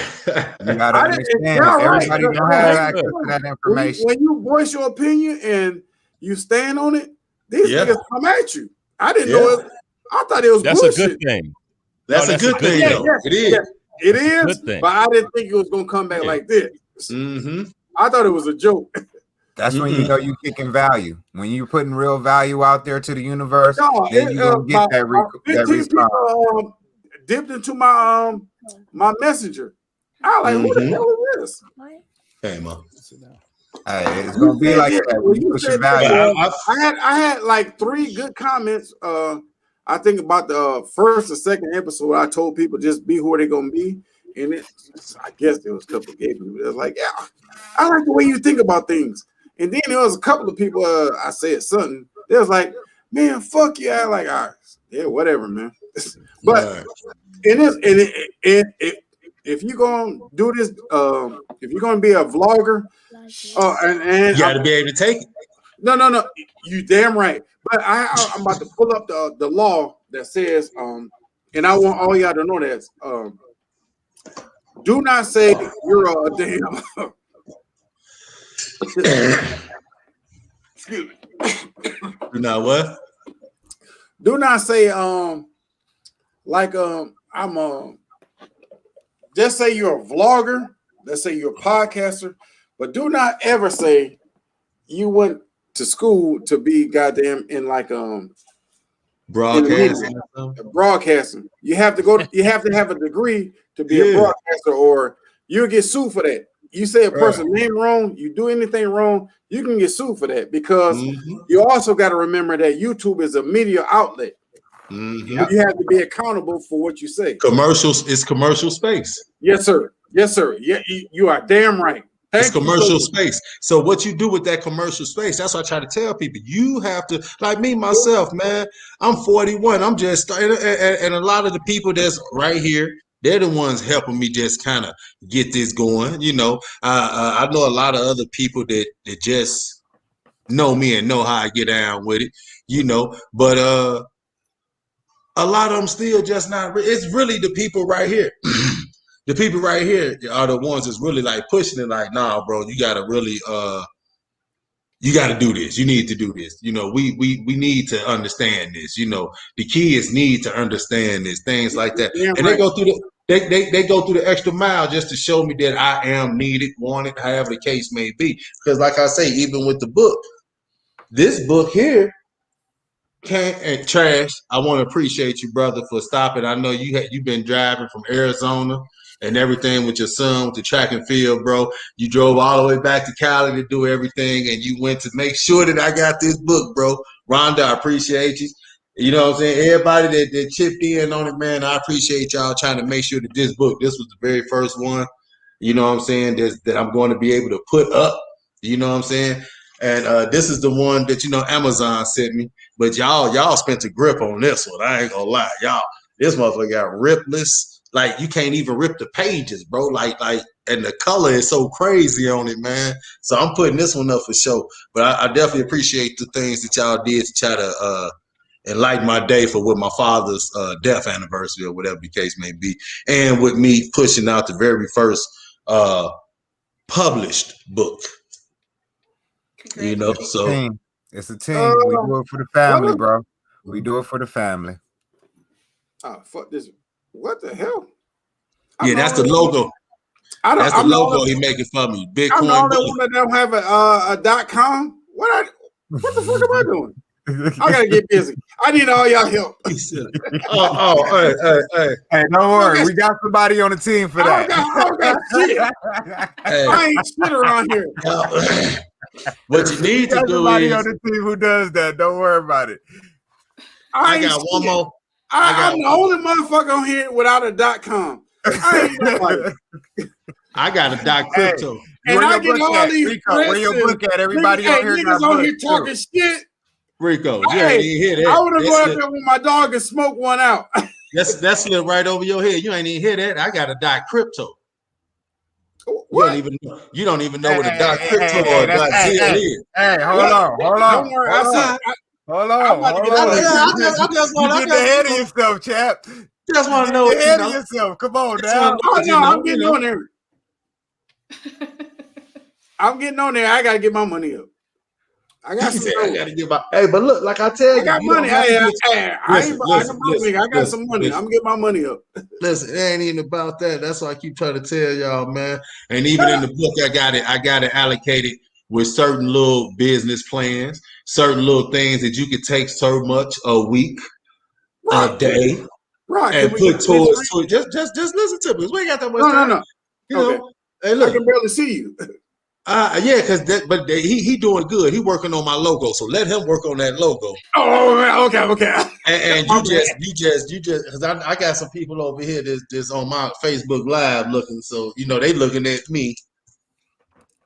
gotta understand, everybody don't have access to that information. When you voice your opinion and you stand on it, these niggas come at you. I didn't know it. I thought it was bullshit. That's a good thing. That's a good thing, though. It is. Yeah. It is, but I didn't think it was gonna come back like this. I thought it was a joke. That's when you know you kicking value. When you're putting real value out there to the universe, then you're gonna get that response. People dipped into my my messenger. I was like, what the hell is this? Hey, man. Hey, it's gonna be like that when you push your value. I had like 3 good comments. I think about the first or second episode, I told people just be who they're gonna be, and I guess there was a couple of gay people that was like, yeah, I like the way you think about things. And then there was a couple of people, I said something, they was like, man, fuck you. I like, all right, yeah, whatever, man. But if you're gonna do this, if you're gonna be a vlogger, and you gotta be able to take it. No, you damn right. But I'm about to pull up the law that says, and I want all y'all to know that, do not say you're a damn. Excuse me. You know what? Do not say just say you're a vlogger. Let's say you're a podcaster, but do not ever say you went to school to be goddamn in like broadcasting. You have to go. You have to have a degree to be a broadcaster, or you'll get sued for that. You say a person's name wrong, you do anything wrong, you can get sued for that, because you also got to remember that YouTube is a media outlet. You have to be accountable for what you say. Commercials is commercial space. Yes, sir. Yes, sir. Yeah, you are damn right. It's commercial space. So what you do with that commercial space, that's what I try to tell people. You have to, like me, myself, man, I'm 41. I'm just, and a lot of the people that's right here, they're the ones helping me just kind of get this going. You know, I know a lot of other people that just know me and know how I get down with it, you know, but a lot of them still just not, it's really the people right here. The people right here are the ones that's really like pushing it, like, nah, bro, you gotta really you gotta do this. You need to do this. You know, we need to understand this. You know, the kids need to understand this, things like that. And they go through they go through the extra mile just to show me that I am needed, wanted, however the case may be. Because like I say, even with the book, this book here, and Trash, I want to appreciate you, brother, for stopping. I know you've been driving from Arizona and everything with your son with the track and field, bro. You drove all the way back to Cali to do everything, and you went to make sure that I got this book, bro. Rhonda, I appreciate you. You know what I'm saying? Everybody that chipped in on it, man, I appreciate y'all trying to make sure that this was the very first one, you know what I'm saying, that I'm going to be able to put up, you know what I'm saying? And this is the one that, you know, Amazon sent me. But y'all spent a grip on this one. I ain't gonna lie. Y'all, this motherfucker got ripless. Like, you can't even rip the pages, bro. Like, and the color is so crazy on it, man. So I'm putting this one up for sure. But I definitely appreciate the things that y'all did to try to enlighten my day for with my father's death anniversary or whatever the case may be. And with me pushing out the very first published book. You know, so it's a team. We do it for the family, bro. We do it for the family. Oh, fuck this. What the hell? Yeah, that's the logo. That's the logo he making for me. Bitcoin. I'm the only one that don't have a .com. What the fuck am I doing? I gotta get busy. I need all y'all help. Hey, don't worry. We got somebody on the team for that. I got shit. I ain't shit around here. What you need to do somebody is on the team who does that. Don't worry about it. I got one more. I'm the only motherfucker on here without a .com. I got a .crypto. And I get all these where your book at? Everybody on here niggas on here talking shit. Rico, you ain't even hear that. I would have gone up there with my dog and smoked one out. That's slipped right over your head. You ain't even hear that. I got a .crypto. What? You don't even know what a .crypto or a .zil is. Hey, hold on. Don't worry. Hold on. I just want to get ahead of yourself, chap. Just want to know. Get ahead of yourself. Come on now. I'm getting on there. I'm getting on there. I gotta get my money up. I got some. I gotta get my. Hey, but look, like I tell you, I got money. I got some money. I'm getting my money up. Listen, it ain't even about that. That's why I keep trying to tell y'all, man. And even in the book, I got it allocated with certain little business plans, certain little things that you could take so much a week, a day, and put towards to it. Just listen to me. We ain't got that much time. No. You know, hey, look, I can barely see you. Yeah, but he doing good. He working on my logo, so let him work on that logo. Oh, okay. And you just, because I got some people over here that's on my Facebook Live looking, so they looking at me.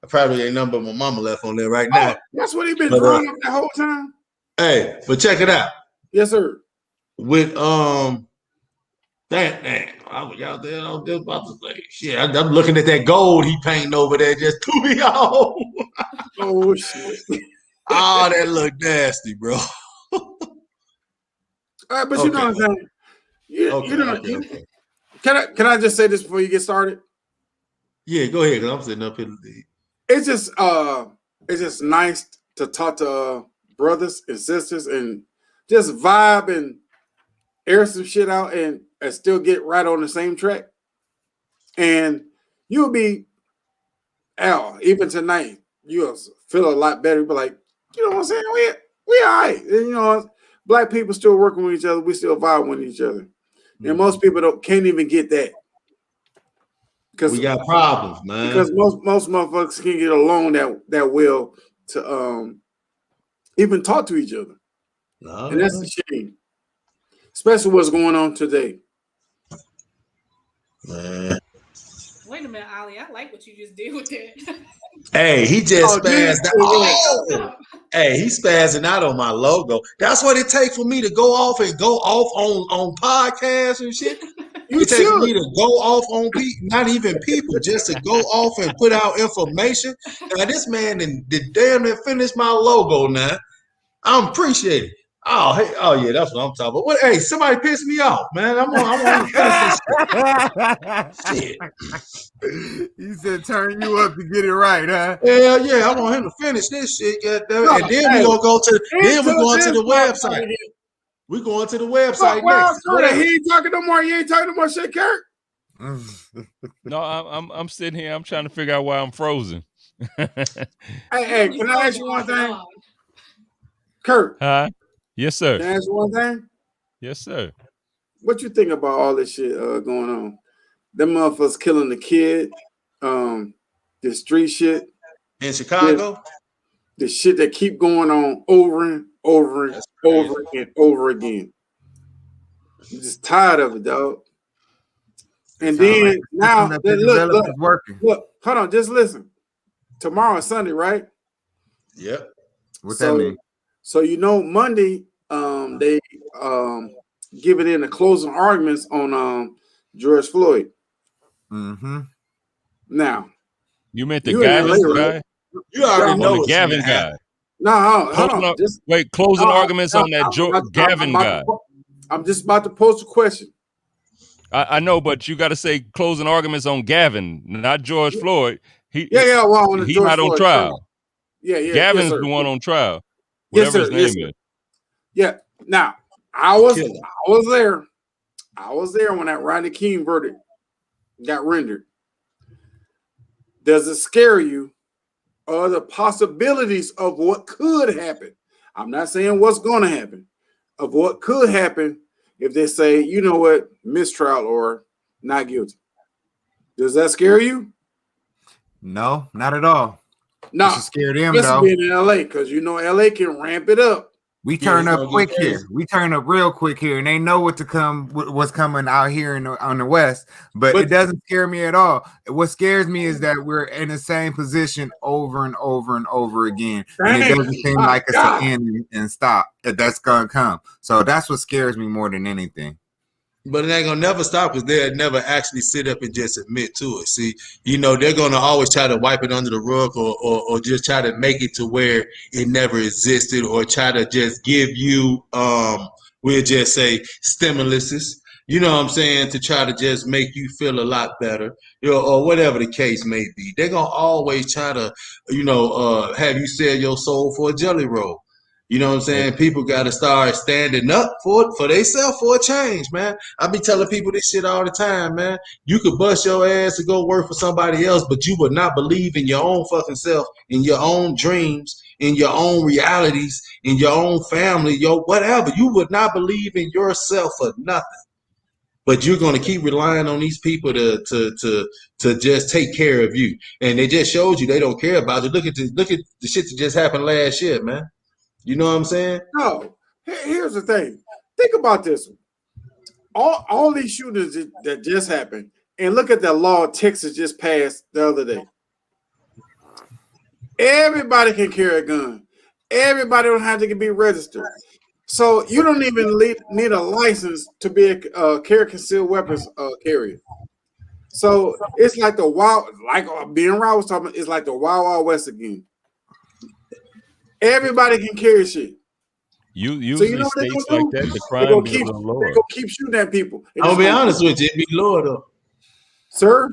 I probably ain't nothing but my mama left on there right now. That's what he been drawing up that whole time. Hey, but check it out. Yes, sir. With Damn, I was out there. I was just about to say, shit. I'm looking at that gold he painting over there. Just threw me off. Oh shit! Oh, that look nasty, bro. But you know what I'm saying. Okay. Can I just say this before you get started? Yeah, go ahead. Cause I'm sitting up here. It's just nice to talk to brothers and sisters and just vibe and air some shit out and still get right on the same track. And you'll be Al, even tonight, you'll feel a lot better. But like, you know what I'm saying? We all right. And, black people still working with each other. We still vibe with each other. Mm-hmm. And most people can't even get that. Because we got problems, man. Because most motherfuckers can't get along that well to even talk to each other. No. And that's a shame. Especially what's going on today. Man. Wait a minute, Ali. I like what you just did with that. Hey, he just spazzed out. Hey, he spazzing out on my logo. That's what it takes for me to go off on podcasts and shit. It takes me to go off on people, not even people, just to go off and put out information. Now, this man did damn near finish my logo now. I'm appreciating it. Oh, hey, yeah, that's what I'm talking about. Hey, somebody pissed me off, man. I want to finish this shit. He said, "Turn you up to get it right, huh?" Hell yeah, I want him to finish this shit. And then we're gonna go to. Then we're going to the website. We're going to the website next. He ain't talking no more. You ain't talking no more shit, Kurt. No, I'm sitting here. I'm trying to figure out why I'm frozen. Hey, can I ask you one thing, Kurt? Huh? Yes, sir. Can I ask you one thing? Yes, sir. What you think about all this shit going on? Them motherfuckers killing the kid, the street shit in Chicago. The shit that keep going on over and over and over and over again. I'm just tired of it, dog. And then now, look, hold on, just listen. Tomorrow is Sunday, right? Yep. What's that mean? So Monday, they giving in the closing arguments on George Floyd. Mm-hmm. Now, you meant the Gavin guy? You already know the Gavin guy. No, hold on. Closing arguments on that Gavin guy. I'm just about to post a question. I know, but you got to say closing arguments on Gavin, not George Floyd. He's not on trial. Yeah. Gavin's the one on trial. Whatever his name is. Yeah. Now, I was there. I was there when that Rodney King verdict got rendered. Does it scare you? Or the possibilities of what could happen? I'm not saying what's going to happen. Of what could happen if they say, you know what, mistrial or not guilty. Does that scare you? No, not at all. No, it should scare them though. Being in LA, because LA can ramp it up. We turn up quick here. We turn up real quick here, and they know what's coming out here on the West. But it doesn't scare me at all. What scares me is that we're in the same position over and over and over again, and it doesn't seem like it's an end and stop. That's gonna come. So that's what scares me more than anything. But it ain't gonna never stop because they'll never actually sit up and just admit to it. See, they're gonna always try to wipe it under the rug or just try to make it to where it never existed, or try to just give you we'll just say stimuluses, you know what I'm saying, to try to just make you feel a lot better, or whatever the case may be. They're gonna always try to, have you sell your soul for a jelly roll. You know what I'm saying? People got to start standing up for themselves for a change, man. I be telling people this shit all the time, man. You could bust your ass to go work for somebody else, but you would not believe in your own fucking self, in your own dreams, in your own realities, in your own family, your whatever. You would not believe in yourself for nothing. but you're going to keep relying on these people to just take care of you. And they just showed you they don't care about you. Look at the shit that just happened last year, man. You know what I'm saying? No. Here's the thing. Think about this. All these shootings that just happened, and look at that law Texas just passed the other day. Everybody can carry a gun. Everybody don't have to be registered. So you don't even need a license to be a carry concealed weapons carrier. So it's like the wild, like being Rob was talking about, it's like the wild West again. Everybody can carry shit. Usually states like that, the crime is a little lower. They're gonna keep shooting at people. I'll be honest with you, it'd be lower though. Sir?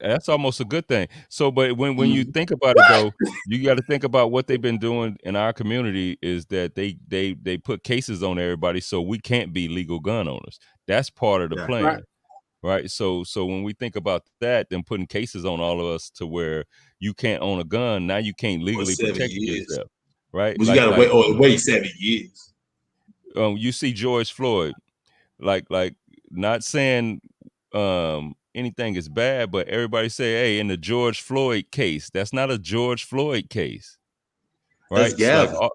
That's almost a good thing. So, but when you think about it though, you got to think about what they've been doing in our community is that they put cases on everybody, so we can't be legal gun owners. That's part of the plan, right? So when we think about that, then putting cases on all of us to where you can't own a gun, now you can't legally protect yourself, right? Well, you gotta wait 7 years. You see George Floyd, like not saying anything is bad, but everybody say, hey, in the George Floyd case, that's not a George Floyd case, right? That's Gavin. Like,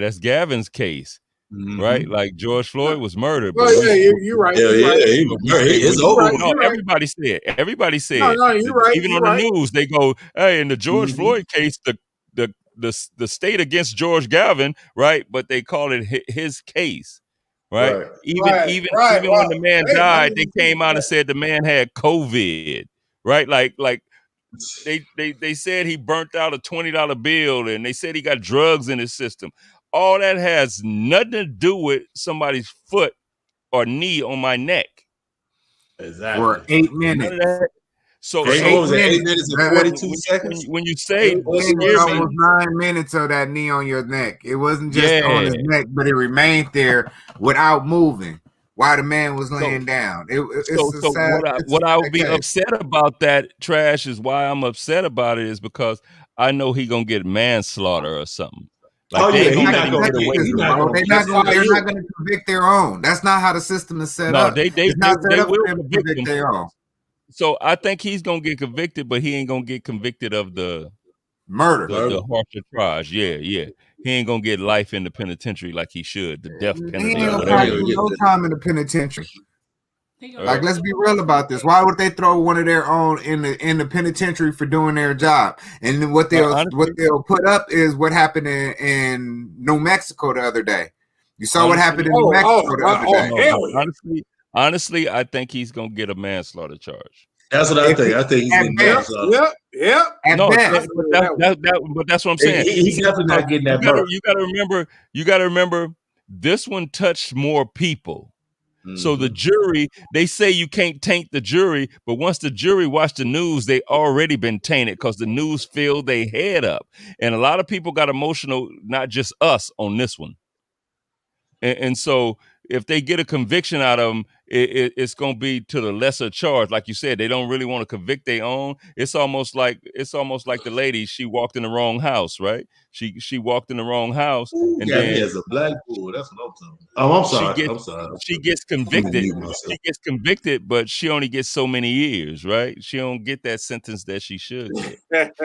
that's Gavin's case, right? Like George Floyd was murdered. Well, you're right. It's over. No, everybody said. No, you're right. Even on the news, they go, hey, in the George Floyd case, the state against George Gavin, right? But they call it his case. Right. Even when the man died, they came out and said the man had COVID. Right. Like they said he burnt out a $20 bill and they said he got drugs in his system. All that has nothing to do with somebody's foot or knee on my neck. Exactly. For 8 minutes. So 8 minutes and 42 seconds. When you say it was 9 minutes of that knee on your neck. It wasn't just on his neck, but it remained there without moving while the man was laying down. What I would be upset about that trash is why I'm upset about it is because I know he gonna get manslaughter or something. Like they're not going to convict their own. That's not how the system is set up. They will convict their own. So I think he's gonna get convicted, but he ain't gonna get convicted of the murder, the harsher charge. Yeah. He ain't gonna get life in the penitentiary like he should. The death penalty. He ain't gonna no time in the penitentiary. Like, let's be real about this. Why would they throw one of their own in the penitentiary for doing their job? And then what they'll put up is what happened in New Mexico the other day. You saw what happened in New Mexico the other day. Honestly, I think he's gonna get a manslaughter charge. That's what I think. I think he's getting manslaughter. No, but that's what I'm saying. He's definitely not getting that. You gotta remember, this one touched more people. So the jury, they say you can't taint the jury, but once the jury watched the news, they already been tainted because the news filled their head up, and a lot of people got emotional. Not just us on this one, and so. If they get a conviction out of them, it's going to be to the lesser charge. Like you said, they don't really want to convict their own. It's almost like the lady. She walked in the wrong house, right? She walked in the wrong house, and then as a black boy. That's what I'm talking. Oh, I'm sorry. I'm sorry. She gets convicted. She gets convicted, but she only gets so many years, right? She don't get that sentence that she should get.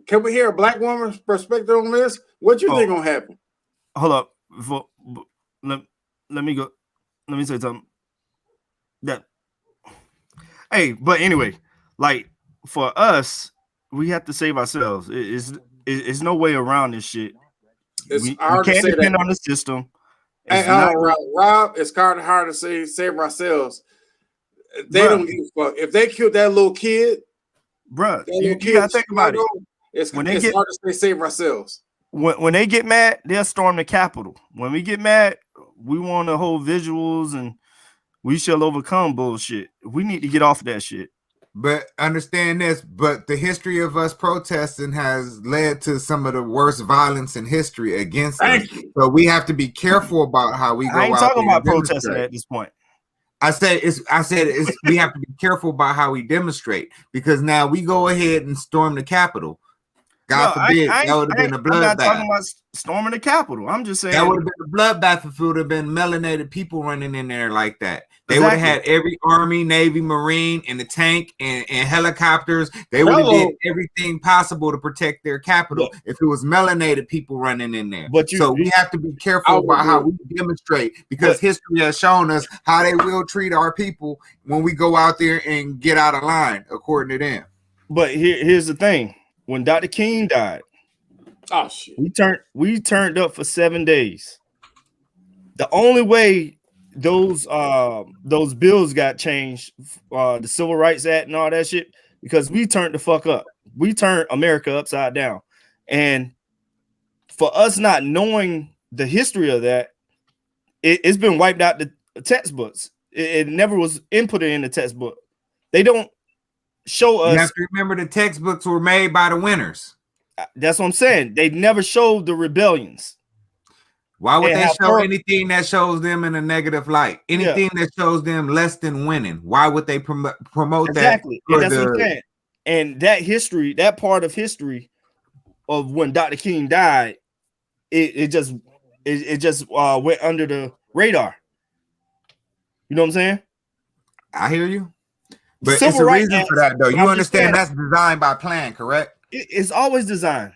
Can we hear a black woman's perspective on this? What you think gonna happen? Hold up. Let me go. Let me say something. But anyway, like for us, we have to save ourselves. It's no way around this shit. We can't depend on the system. Rob, it's kind of hard to save ourselves. They don't give a fuck. If they killed that little kid, you gotta think about it. It's hard to save ourselves. When they get mad, they'll storm the Capitol. When we get mad, we want to hold visuals and we shall overcome bullshit. We need to get off that shit. But understand this, but the history of us protesting has led to some of the worst violence in history against us. So we have to be careful about how we go out. I ain't talking about protesting at this point. I said we have to be careful about how we demonstrate, because now we go ahead and storm the Capitol. God forbid, that would have been a bloodbath. I'm not talking about storming the Capitol. I'm just saying that would have been a bloodbath if it would have been melanated people running in there like that. They would have had every Army, Navy, Marine in the tank and helicopters. They would have did everything possible to protect their capital if it was melanated people running in there. So we have to be careful about how we demonstrate, because history has shown us how they will treat our people when we go out there and get out of line, according to them. But here's the thing: when Dr. King died, oh shit, we turned up for 7 days. The only way those bills got changed, the Civil Rights Act and all that shit, because we turned the fuck up. We turned America upside down. And for us not knowing the history of that, it's been wiped out the textbooks. It never was inputted in the textbook. They don't show us. You have to remember the textbooks were made by the winners. That's what I'm saying. They never showed the rebellions. Why would they show anything that shows them in a negative light? Anything that shows them less than winning? Why would they promote that? Exactly. That's what I'm saying. And that history, that part of history of when Dr. King died, it just went under the radar. You know what I'm saying? I hear you. But it's a reason for that, though. You understand that's designed by plan, correct? It's always designed.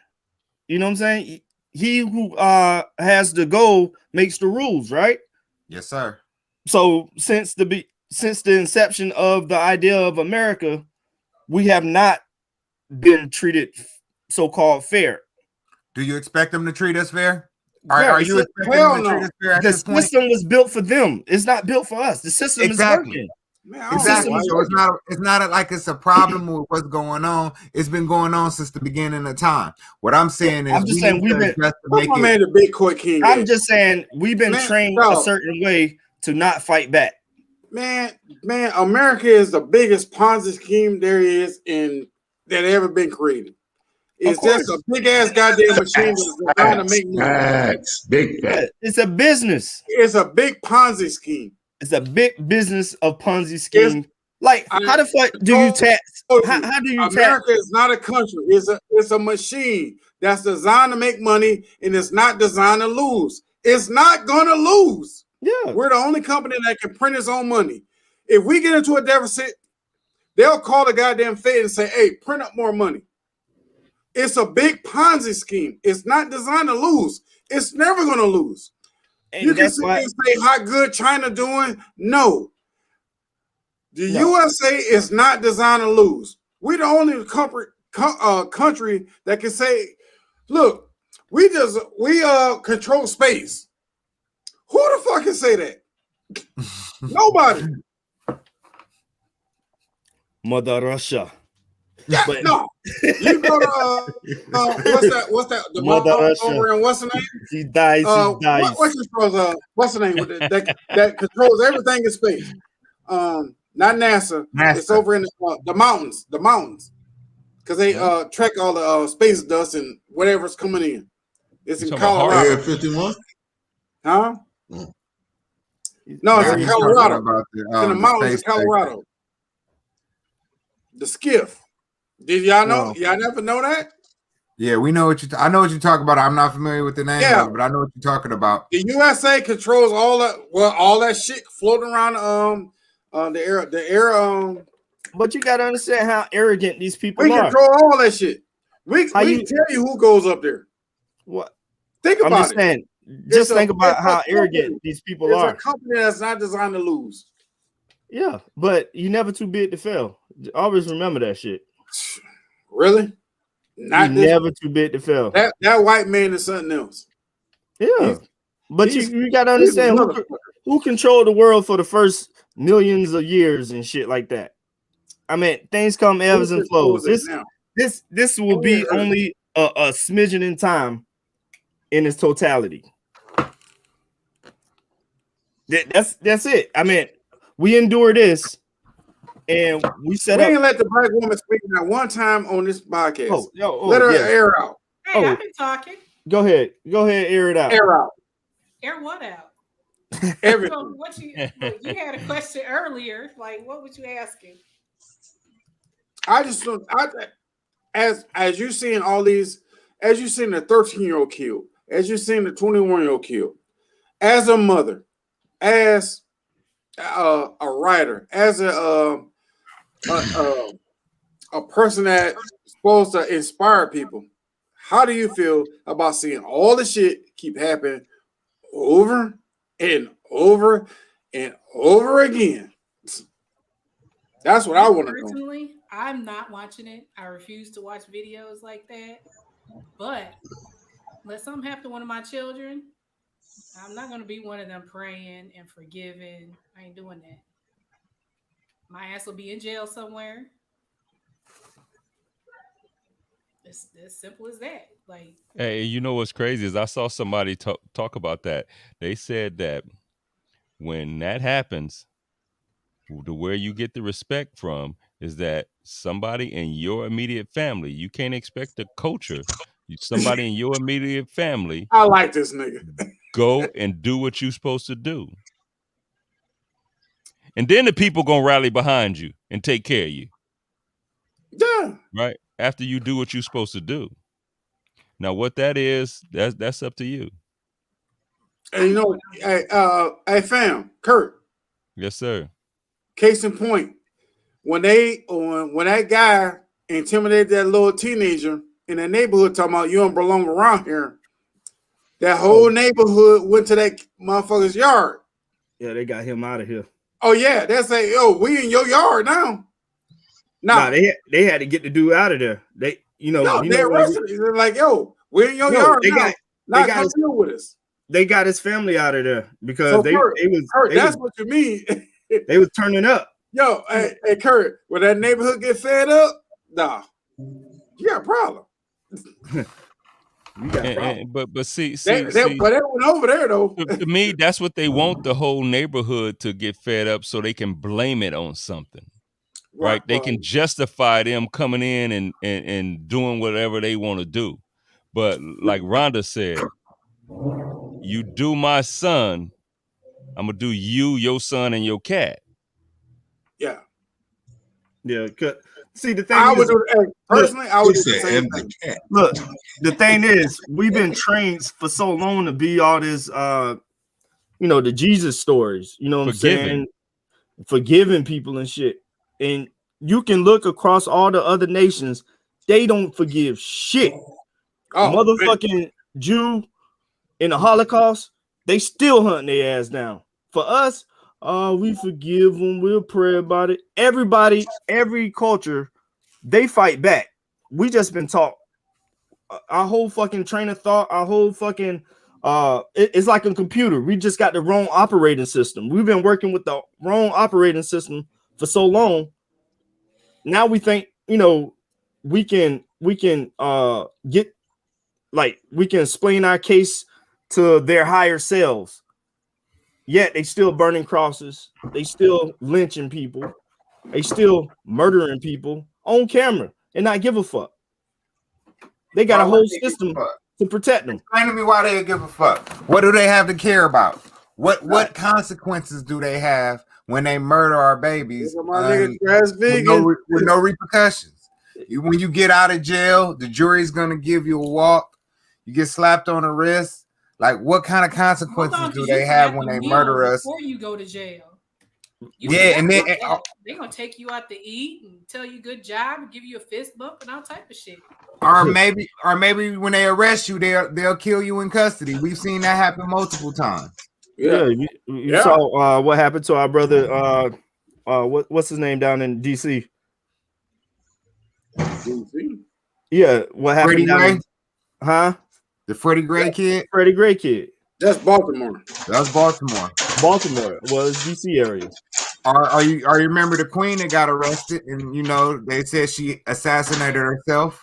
You know what I'm saying? He who has the goal makes the rules, right? Yes, sir. So since the inception of the idea of America, we have not been treated so-called fair. Do you expect them to treat us fair? Are you expecting them to treat us fair at this point? The system was built for them. It's not built for us. The system is working. Man, exactly. So it's not like it's a problem with what's going on. It's been going on since the beginning of time. What I'm saying is, I'm just saying we've been trained a certain way to not fight back. Man, America is the biggest Ponzi scheme there is that ever been created. It's just a big ass goddamn machine that's designed to make money. Big fat. It's a business. It's a big Ponzi scheme. It's a big business of Ponzi scheme. How the fuck do you tax? How do you tax? America is not a country. It's a machine that's designed to make money, and it's not designed to lose. It's not gonna lose. Yeah, we're the only company that can print its own money. If we get into a deficit, they'll call the goddamn Fed and say, "Hey, print up more money." It's a big Ponzi scheme. It's not designed to lose. It's never gonna lose. And you can sit there and say how good China doing. No. The USA is not designed to lose. We're the only country that can say, look, we control space. Who the fuck can say that? Nobody. Mother Russia. Yeah, but no. You go to what's that? The Mother over in what's the name? She dies. What's the name that controls everything in space? Not NASA. It's over in the mountains. The mountains, because they track all the space dust and whatever's coming in. It's in Colorado. Area 51. Huh? No, it's in Colorado. It's in the mountains of Colorado. The skiff. Did y'all know? Y'all never know that? Yeah, we know what I know what you're talking about. I'm not familiar with the name of it, but I know what you're talking about. The USA controls all that shit floating around the air. But you gotta understand how arrogant these people are. We control all that shit. We tell you who goes up there. What? Think about just saying, just think about how arrogant these people are. It's a company that's not designed to lose. Yeah, but you never too big to fail. Always remember that shit. Really? Never too big to fail. That white man is something else. Yeah, but you gotta understand who controlled the world for the first millions of years and shit like that. I mean, things come ebbs and flows. This will be only a smidgen in time in its totality. That's it. I mean, we endure this. And we ain't let the black woman speak not one time on this podcast. Let her air out. Hey, I've been talking. Go ahead, air it out. Air what out? Everything. So you had a question earlier. Like, what was you asking? As you seeing all these as you seen the 13-year-old killed, as you seen the 21-year-old killed, as a mother, as a writer, as a person that's supposed to inspire people, how do you feel about seeing all the shit keep happening over and over and over again? That's what I want to know. Personally, I'm not watching it. I refuse to watch videos like that. But let something happen to one of my children, I'm not going to be one of them praying and forgiving. I ain't doing that. My ass will be in jail somewhere. It's as simple as that. Like, hey, you know what's crazy is I saw somebody talk about that. They said that when that happens, to where you get the respect from is that somebody in your immediate family, you can't expect the culture. Somebody in your immediate family. I like this nigga. Go and do what you're supposed to do. And then the people gonna rally behind you and take care of you. Yeah. Right? After you do what you're supposed to do. Now what that is, that's up to you. And you know, hey fam, Kurt. Yes, sir. Case in point, when that guy intimidated that little teenager in that neighborhood talking about you don't belong around here, that whole neighborhood went to that motherfucker's yard. Yeah, they got him out of here. Oh yeah, they say, yo, we in your yard now. Nah, they had to get the dude out of there. They arrested him. They're like, yo, we're in your yard now. Not come deal with us. They got his family out of there because that's what you mean. They was turning up. Yo, hey, Kurt, when that neighborhood get fed up, nah, you got a problem. But see, but they went over there though. To me, that's what they want the whole neighborhood to get fed up so they can blame it on something. Right? They can justify them coming in and doing whatever they want to do. But like Rhonda said, you do my son, I'm gonna do you, your son, and your cat. Yeah. Yeah. See, the thing I would do the same thing. Look, the thing is, we've been trained for so long to be all this, the Jesus stories. You know what I'm saying? Forgiving people and shit. And you can look across all the other nations; they don't forgive shit. Motherfucking Jew in the Holocaust, they still hunting their ass down. For us, we forgive them. We'll pray about it. Everybody, every culture, they fight back. We just been taught our whole fucking train of thought, our whole fucking it's like a computer. We just got the wrong operating system. We've been working with the wrong operating system for so long. Now we think, we can get, like, we can explain our case to their higher selves. Yet they still burning crosses. They still lynching people. They still murdering people on camera and not give a fuck. They got a whole system to protect them. Explain to me why they give a fuck. What do they have to care about? What consequences do they have when they murder our babies with no repercussions? When you get out of jail, the jury's gonna give you a walk. You get slapped on the wrist. Like, what kind of consequences do they have when they murder us? Before you go to jail. And then they're gonna take you out to eat and tell you good job and give you a fist bump and all type of shit. Or maybe when they arrest you, they'll kill you in custody. We've seen that happen multiple times. Yeah, you saw what happened to our brother. What's his name down in DC? Yeah, what happened down in, the Freddie Gray kid? Freddie Gray kid. That's Baltimore. That's Baltimore. Baltimore was DC area. Are you remember the queen that got arrested and they said she assassinated herself?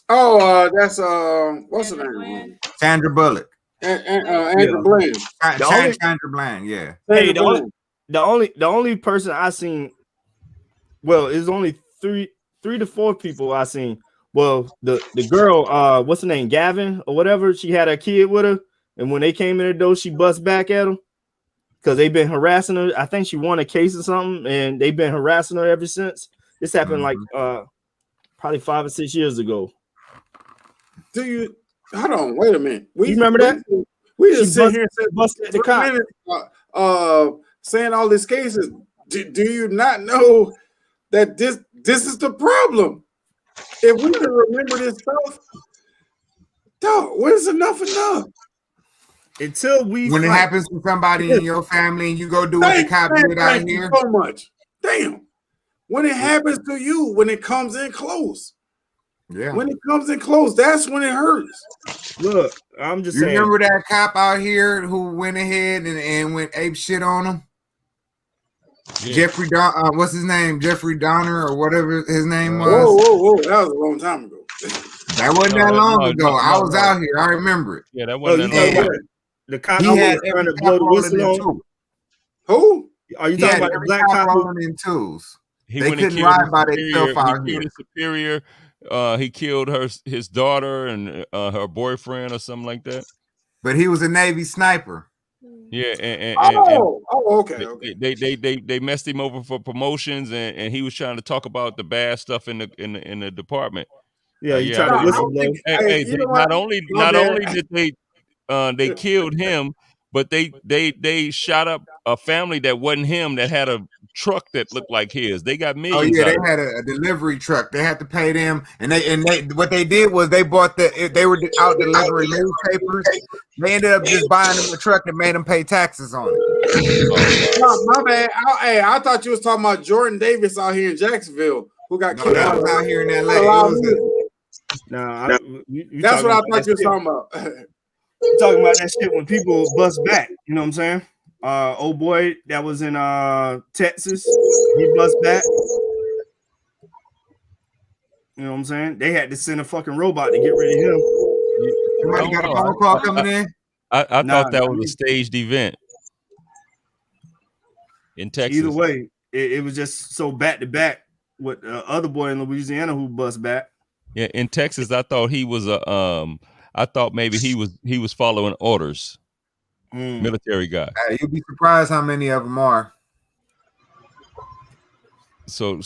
Oh, that's what's her name? Sandra Bullock. Andrew Bland. Sandra Bland, yeah. Hey, the only person I seen, well, it's only three to four people I seen. Well, the girl, what's her name, Gavin or whatever, she had a kid with her, and when they came in the door, she bust back at them because they've been harassing her. I think she won a case or something, and they've been harassing her ever since. This happened like probably 5 or 6 years ago. do you hold on? Wait a minute. You remember that? We just sit here and say, busted the cop. Saying all these cases. Do you not know that this is the problem? If we can remember this stuff, dog, when's enough? Until we when it happens to somebody in your family and you go do what the cop did out here. So much. Damn. When it happens to you, when it comes in close. Yeah. When it comes in close, that's when it hurts. Look, I'm just saying. Remember that cop out here who went ahead and went ape shit on him? Yeah. Jeffrey what's his name? Jeffrey Donner or whatever his name was. Whoa. That was a long time ago. That wasn't that long ago. I was out here. I remember it. Yeah, that wasn't that long ago. The cop was trying to blow the whistle on. Who? Are you talking about the black cop rolling in twos? They couldn't ride by themselves out here. Superior. He killed his daughter and her boyfriend or something like that. But he was a Navy sniper. Yeah, and okay. They messed him over for promotions, and he was trying to talk about the bad stuff in the department. Yeah, you trying to listen. Not only did they killed him, but they shot up a family that wasn't him, that had a truck that looked like his. They got millions. Oh yeah, they had a delivery truck. They had to pay them, and they what they did was they bought they were out delivering newspapers. They ended up just buying them a truck and made them pay taxes on it. My bad. I thought you was talking about Jordan Davis out here in Jacksonville who got killed. That was out here in LA. That's what I thought you was talking about. I'm talking about that shit when people bust back. You know what I'm saying? Old boy that was in Texas, he bust back. You know what I'm saying? They had to send a fucking robot to get rid of him. Somebody got a phone call coming in? I thought that was a staged event in Texas. Either way, it was just so back to back with the other boy in Louisiana who bust back. Yeah, in Texas, I thought he was I thought maybe he was following orders. Military guy. You'll be surprised how many of them are. So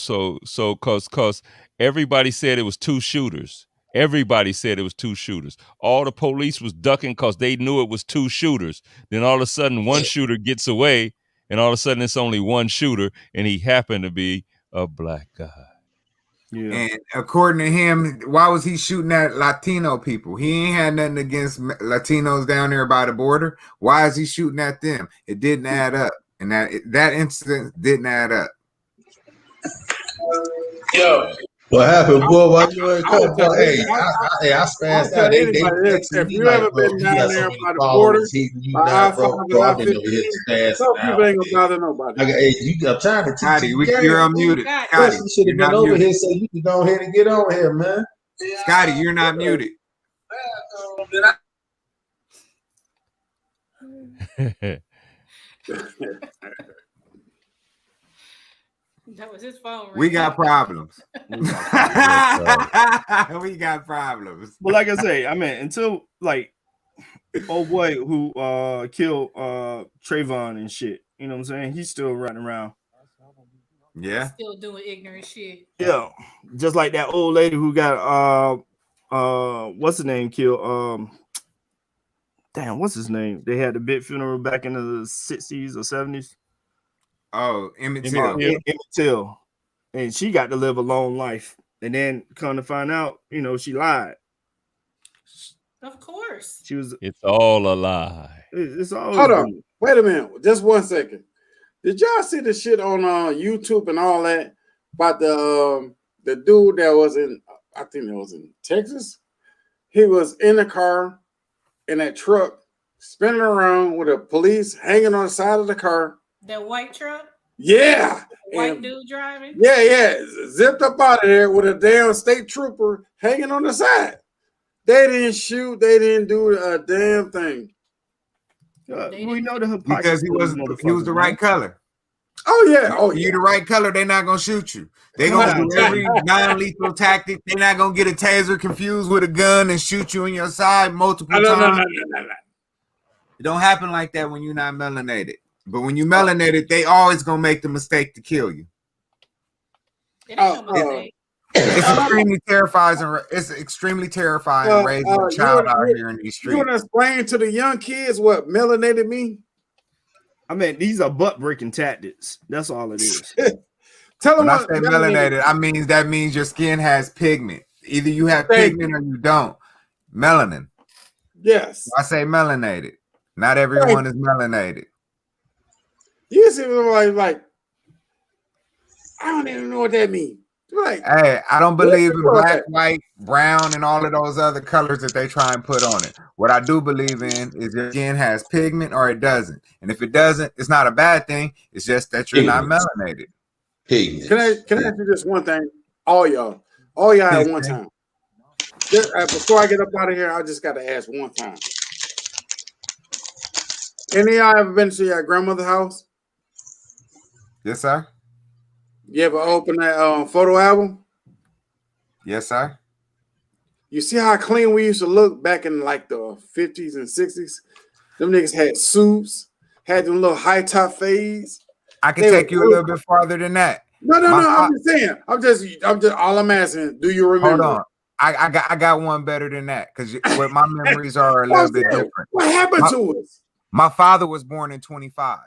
cause everybody said it was two shooters. Everybody said it was two shooters. All the police was ducking because they knew it was two shooters. Then all of a sudden one shooter gets away, and all of a sudden it's only one shooter, and he happened to be a black guy. Yeah. And according to him, why was he shooting at Latino people? He ain't had nothing against Latinos down there by the border. Why is he shooting at them? It didn't add up, and that incident didn't add up. Yo, what happened, boy? Why you ain't come? Hey, I spazzed out. If you ever been down there by the border, some people ain't gonna bother nobody. Hey, I'm trying to teach you. You're unmuted. Scotty, you should have been over here so you can go ahead and get on here, man. Scotty, you're not muted. That was his phone. We got problems. We got problems. Well, like I say, I mean, until like old boy who killed Trayvon and shit, you know what I'm saying? He's still running around. Yeah. Still doing ignorant shit. Yeah. Just like that old lady who got what's the name killed? Damn, what's his name? They had the big funeral back in the 60s or 70s. Oh, Emmett Till. And she got to live a long life. And then come to find out, you know, she lied. Of course. She was. It's all a lie. It's all. Hold on. Wait a minute. Just 1 second. Did y'all see the shit on YouTube and all that about the dude that was in, I think it was in Texas? He was in the car in that truck spinning around with the police hanging on the side of the car. That white truck? Yeah. White dude driving? Yeah. Zipped up out of there with a damn state trooper hanging on the side. They didn't shoot. They didn't do a damn thing. We know the because he was the right color. Oh yeah. You the right color, they're not gonna shoot you. They're gonna do every non-lethal tactic. They're not gonna get a taser confused with a gun and shoot you in your side multiple times. No. It don't happen like that when you're not melanated. But when you melanated, they always gonna make the mistake to kill you. It ain't no mistake. It's a extremely terrifying. It's extremely terrifying raising a child out here in these streets. You want to explain to the young kids what melanated mean? I mean, these are butt breaking tactics. That's all it is. Tell them when I say melanated, that means your skin has pigment. Either you have pigment or you don't. Melanin. Yes. I say melanated. Not everyone is melanated. You see, like, I don't even know what that means. Like, hey, I don't believe in black, white, brown, and all of those other colors that they try and put on it. What I do believe in is your skin has pigment or it doesn't. And if it doesn't, it's not a bad thing. It's just that you're not melanated. Pigment. Can I ask you just one thing? All y'all at one time. Before I get up out of here, I just got to ask one time. Any of y'all ever been to your grandmother's house? Yes, sir. You ever open that photo album? Yes, sir. You see how clean we used to look back in like the 50s and 60s? Them niggas had suits, had them little high top fades. I can take you a little bit farther than that. No. I'm just saying. I'm just. All I'm asking. Do you remember? Hold on. I got one better than that because what my memories are a little bit different. What happened to us? My father was born in 25,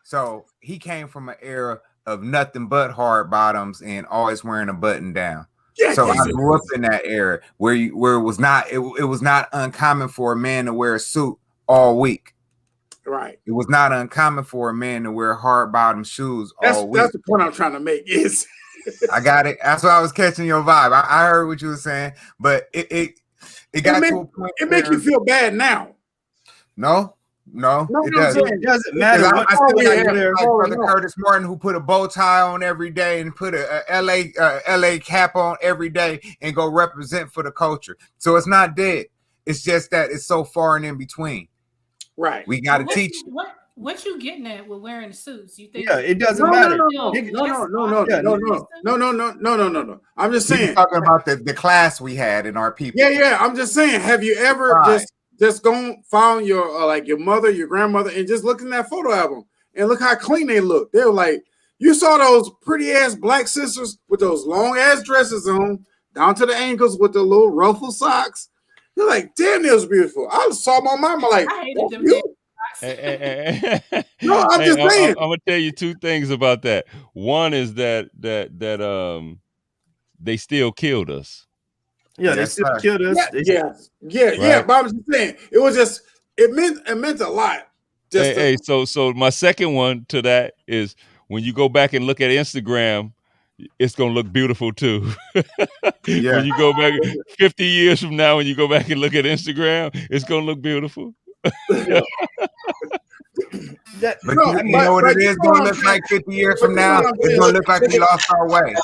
so he came from an era of nothing but hard bottoms and always wearing a button down. Yes, so I grew up in that era where it was not uncommon for a man to wear a suit all week. Right. It was not uncommon for a man to wear hard bottom shoes all week. That's the point I'm trying to make. Is I got it. That's why I was catching your vibe. I heard what you were saying, but it got to a point. It makes you feel bad now. No, it doesn't. It doesn't matter. I still like Brother Curtis Martin, who put a bow tie on every day and put a LA cap on every day and go represent for the culture. So it's not dead. It's just that it's so far and in between. Right. We got to teach. What you getting at with wearing suits? You think? Yeah, it doesn't matter. No. I'm just saying. You're talking about the class we had in our people. Yeah. I'm just saying. Have you ever just gone found your like your mother, your grandmother, and just look in that photo album and look how clean they look? They were like, you saw those pretty ass black sisters with those long ass dresses on down to the ankles with the little ruffle socks. You're like, damn, that was beautiful. I saw my mama like, I hated them. No, I'm just saying. I'm gonna tell you two things about that. One is that they still killed us. Yeah, they still killed us. Yeah. But I'm just saying, it meant a lot. So my second one to that is when you go back and look at Instagram, it's gonna look beautiful too. When you go back 50 years from now, when you go back and look at Instagram, it's gonna look beautiful. But you know what it is going to look like 50 years from now? It's going to look like we lost our way.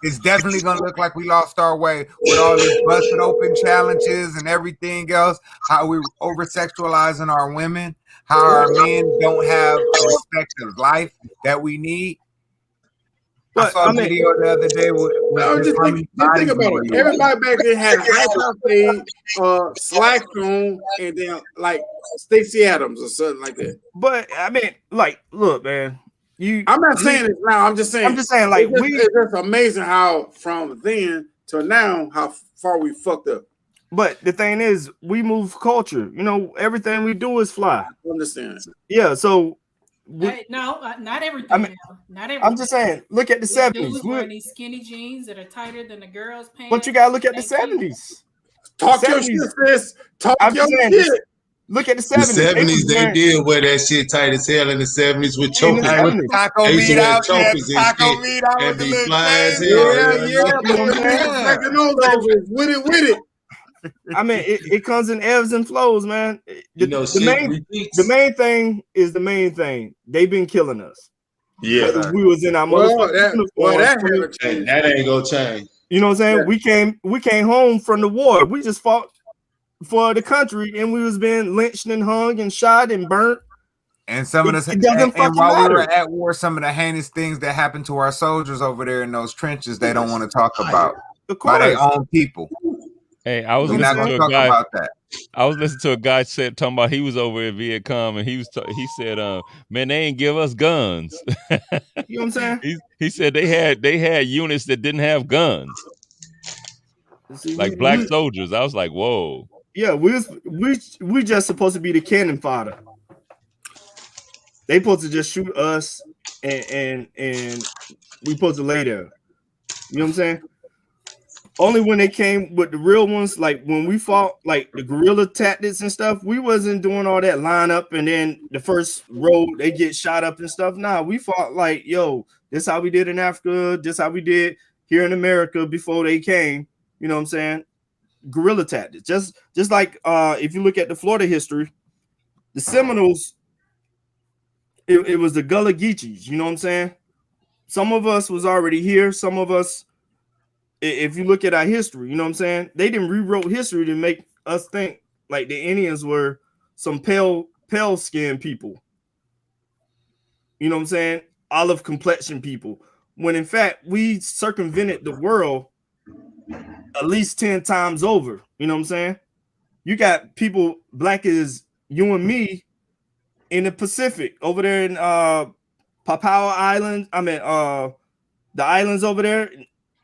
It's definitely going to look like we lost our way with all these busted open challenges and everything else, how we over-sexualizing our women, how our men don't have a respect of life that we need. But, I saw a video the other day with just think about it. Everybody back then had a high top fade, slacks on, and then like Stacey Adams or something like that. But I mean, like, look, man. I'm not saying it now. I'm just saying, like, it's just amazing how from then to now how far we fucked up. But the thing is, we move culture. You know, everything we do is fly. I understand. Yeah. So. Not everything. I mean, not everything. I'm just saying, look at the 70s. Wearing these skinny jeans that are tighter than the girls' pants. But you gotta look at the 70s. Talk your shit, sis. Talk your shit. Look at the 70s. The 70s, they did wear that shit tight as hell in the 70s with chokers. Taco meat out, and be fly as hell. With it. I mean, it comes in ebbs and flows, man. The main thing is the main thing. They've been killing us. Yeah, we was in our motherfucking that ain't gonna change. You know what I'm saying? Yeah. We came home from the war. We just fought for the country, and we was being lynched and hung and shot and burnt. And some of the and while we were at war, some of the heinous things that happened to our soldiers over there in those trenches, they don't want to talk about by their own people. Hey, I was not going to talk about that. I was listening to a guy talking about he was over in Vietnam, and he said, man, they ain't give us guns. You know what I'm saying? He said they had units that didn't have guns, See, like black soldiers. I was like, whoa. Yeah, we just supposed to be the cannon fodder. They supposed to just shoot us, and we supposed to lay there. You know what I'm saying? Only when they came with the real ones, like when we fought like the guerrilla tactics and stuff, we wasn't doing all that lineup and then the first row they get shot up and stuff. Nah, we fought like, yo, this how we did in Africa, this how we did here in America before they came. You know what I'm saying? Guerrilla tactics. Just like if you look at the Florida history, the Seminoles, it was the Gullah Geechees, you know what I'm saying? Some of us was already here, some of us, if you look at our history, you know what I'm saying? They didn't rewrote history to make us think like the Indians were some pale skinned people. You know what I'm saying? Olive complexion people. When in fact, we circumvented the world at least 10 times over. You know what I'm saying? You got people black as you and me in the Pacific over there in Papua Island. I mean, the islands over there.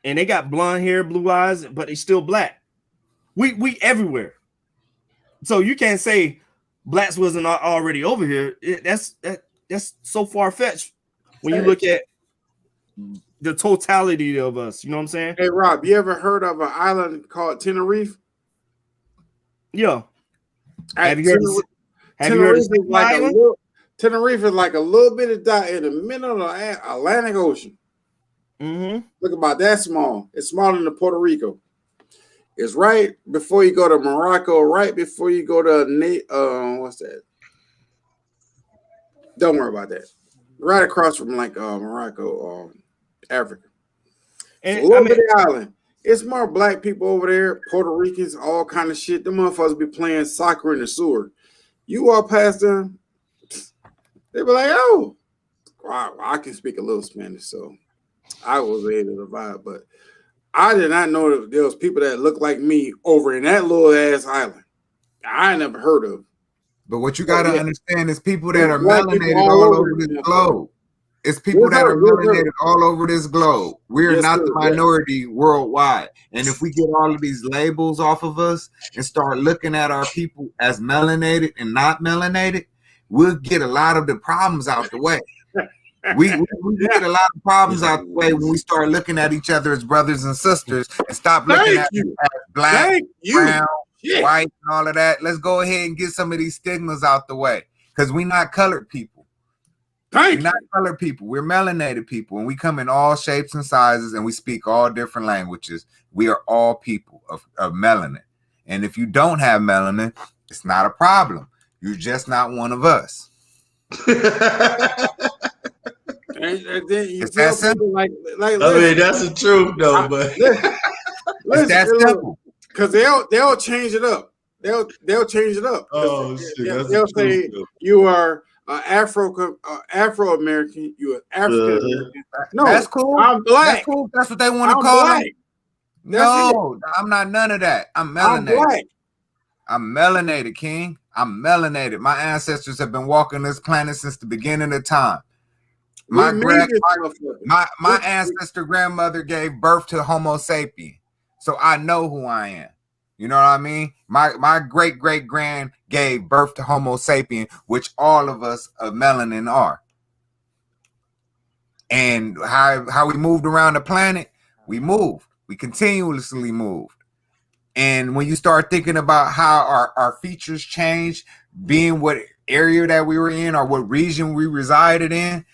And they got blonde hair, blue eyes, but they still black. We everywhere. So you can't say blacks wasn't already over here. That's so far-fetched when you look at the totality of us. You know what I'm saying? Hey, Rob, you ever heard of an island called Tenerife? Yeah. Have you heard of Tenerife is like a little bit of dot in the middle of the Atlantic Ocean. Mm-hmm. Look about that small. It's smaller than Puerto Rico. It's right before you go to Morocco, right before you go to what's that? Don't worry about that. Right across from like Morocco, Africa. And a little bit of island. It's more black people over there, Puerto Ricans, all kind of shit. The motherfuckers be playing soccer in the sewer. You walk past them, they be like, "Oh, wow, I can speak a little Spanish, so." I was able to survive, but I did not know that there was people that look like me over in that little ass island. I never heard of. But what you got to understand is people that are melanated all over this globe. It's people that are melanated all over this globe. We're not the minority worldwide. And if we get all of these labels off of us and start looking at our people as melanated and not melanated, we'll get a lot of the problems out the way. We get a lot of problems out the way when we start looking at each other as brothers and sisters and stop looking at them as black, brown, white, and all of that. Let's go ahead and get some of these stigmas out the way because we're not colored people. We're not colored people. We're melanated people, and we come in all shapes and sizes, and we speak all different languages. We are all people of melanin. And if you don't have melanin, it's not a problem. You're just not one of us. And then you it's that simple. Like I mean, that's the truth, though. But it's that simple. Because they'll change it up. They'll change it up. Oh shit! They'll say you are Afro American. You are African American. No, that's cool. I'm black. That's cool. That's what they want to call it. No, I'm not none of that. I'm melanated. I'm melanated, King. I'm melanated. My ancestors have been walking this planet since the beginning of time. My ancestor grandmother gave birth to Homo sapien, so I know who I am. You know what I mean? My great grand gave birth to Homo sapien, which all of us of melanin are. And how we moved around the planet, we moved. We continuously moved. And when you start thinking about how our features changed, being what area that we were in or what region we resided in,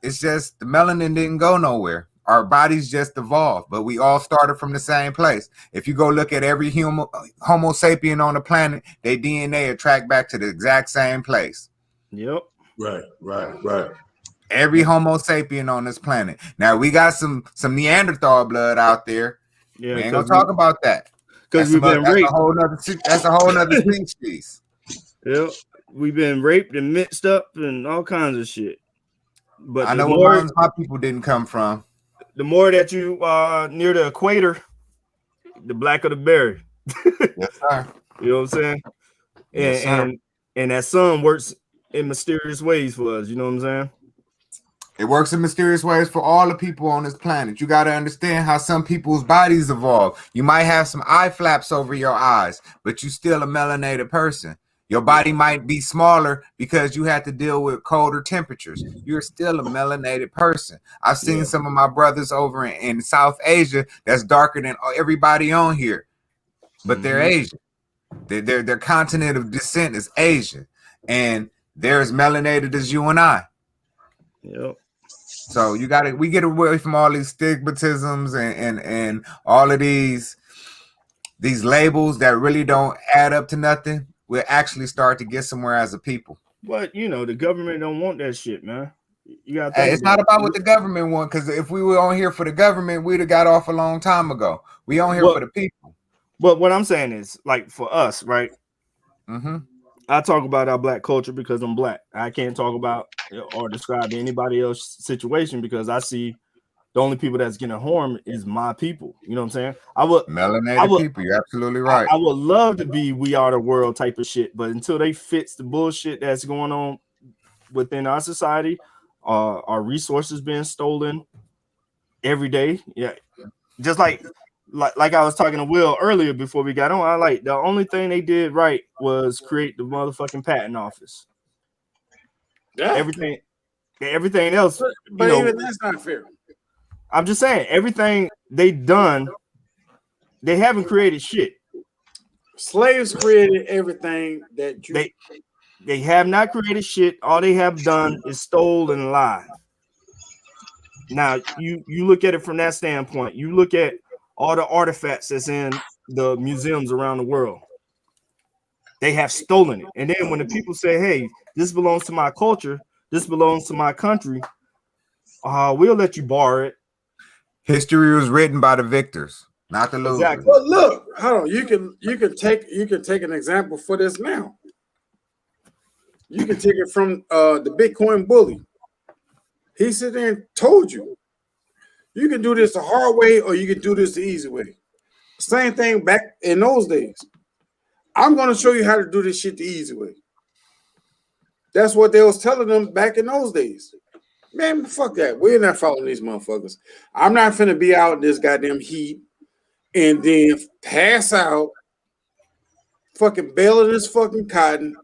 it's just the melanin didn't go nowhere. Our bodies just evolved, but we all started from the same place. If you go look at every Homo sapien on the planet, their DNA track back to the exact same place. Yep. Right. Every Homo sapien on this planet. Now we got some Neanderthal blood out there. Yeah, we ain't gonna talk about that because we've been raped. That's a whole nother species. Yep, we've been raped and mixed up and all kinds of shit. But I know where my people didn't come from. The more that you near the equator, the blacker the berry. Yes, sir. You know what I'm saying? Yes, And that sun works in mysterious ways for us. You know what I'm saying? It works in mysterious ways for all the people on this planet. You got to understand how some people's bodies evolve. You might have some eye flaps over your eyes, but you still a melanated person. Your body might be smaller because you had to deal with colder temperatures. You're still a melanated person. I've seen some of my brothers over in South Asia that's darker than everybody on here, but they're Asian. Their continent of descent is Asian, and they're as melanated as you and I. Yep. So we get away from all these stigmatisms and all of these labels that really don't add up to nothing. We'll actually start to get somewhere as a people. But you know, the government don't want that shit, man. You gotta think it's not about what the government want, because if we were on here for the government, we'd have got off a long time ago. We on here for the people. But what I'm saying is, like, for us, right? Mm-hmm. I talk about our black culture because I'm black. I can't talk about or describe anybody else's situation because I see the only people that's getting harmed is my people. You know what I'm saying? Melanated people. You're absolutely right. I would love to be We Are the World type of shit, but until they fix the bullshit that's going on within our society, our resources being stolen every day. Yeah, just like I was talking to Will earlier before we got on. I like the only thing they did right was create the motherfucking patent office. Yeah. Everything else, but even that's not fair. I'm just saying, everything they done, they haven't created shit. Slaves created everything that they have not created shit. All they have done is stole and lied. Now you look at it from that standpoint. You look at all the artifacts that's in the museums around the world. They have stolen it. And then when the people say, hey, this belongs to my culture, this belongs to my country, we'll let you borrow it. History was written by the victors, not the losers. Exactly. But look, hold on. You can take an example for this now. You can take it from the Bitcoin bully. He said there and told you can do this the hard way or you can do this the easy way. Same thing back in those days. I'm going to show you how to do this shit the easy way. That's what they was telling them back in those days. Man, fuck that. We're not following these motherfuckers. I'm not finna be out in this goddamn heat and then pass out, fucking baling this fucking cotton.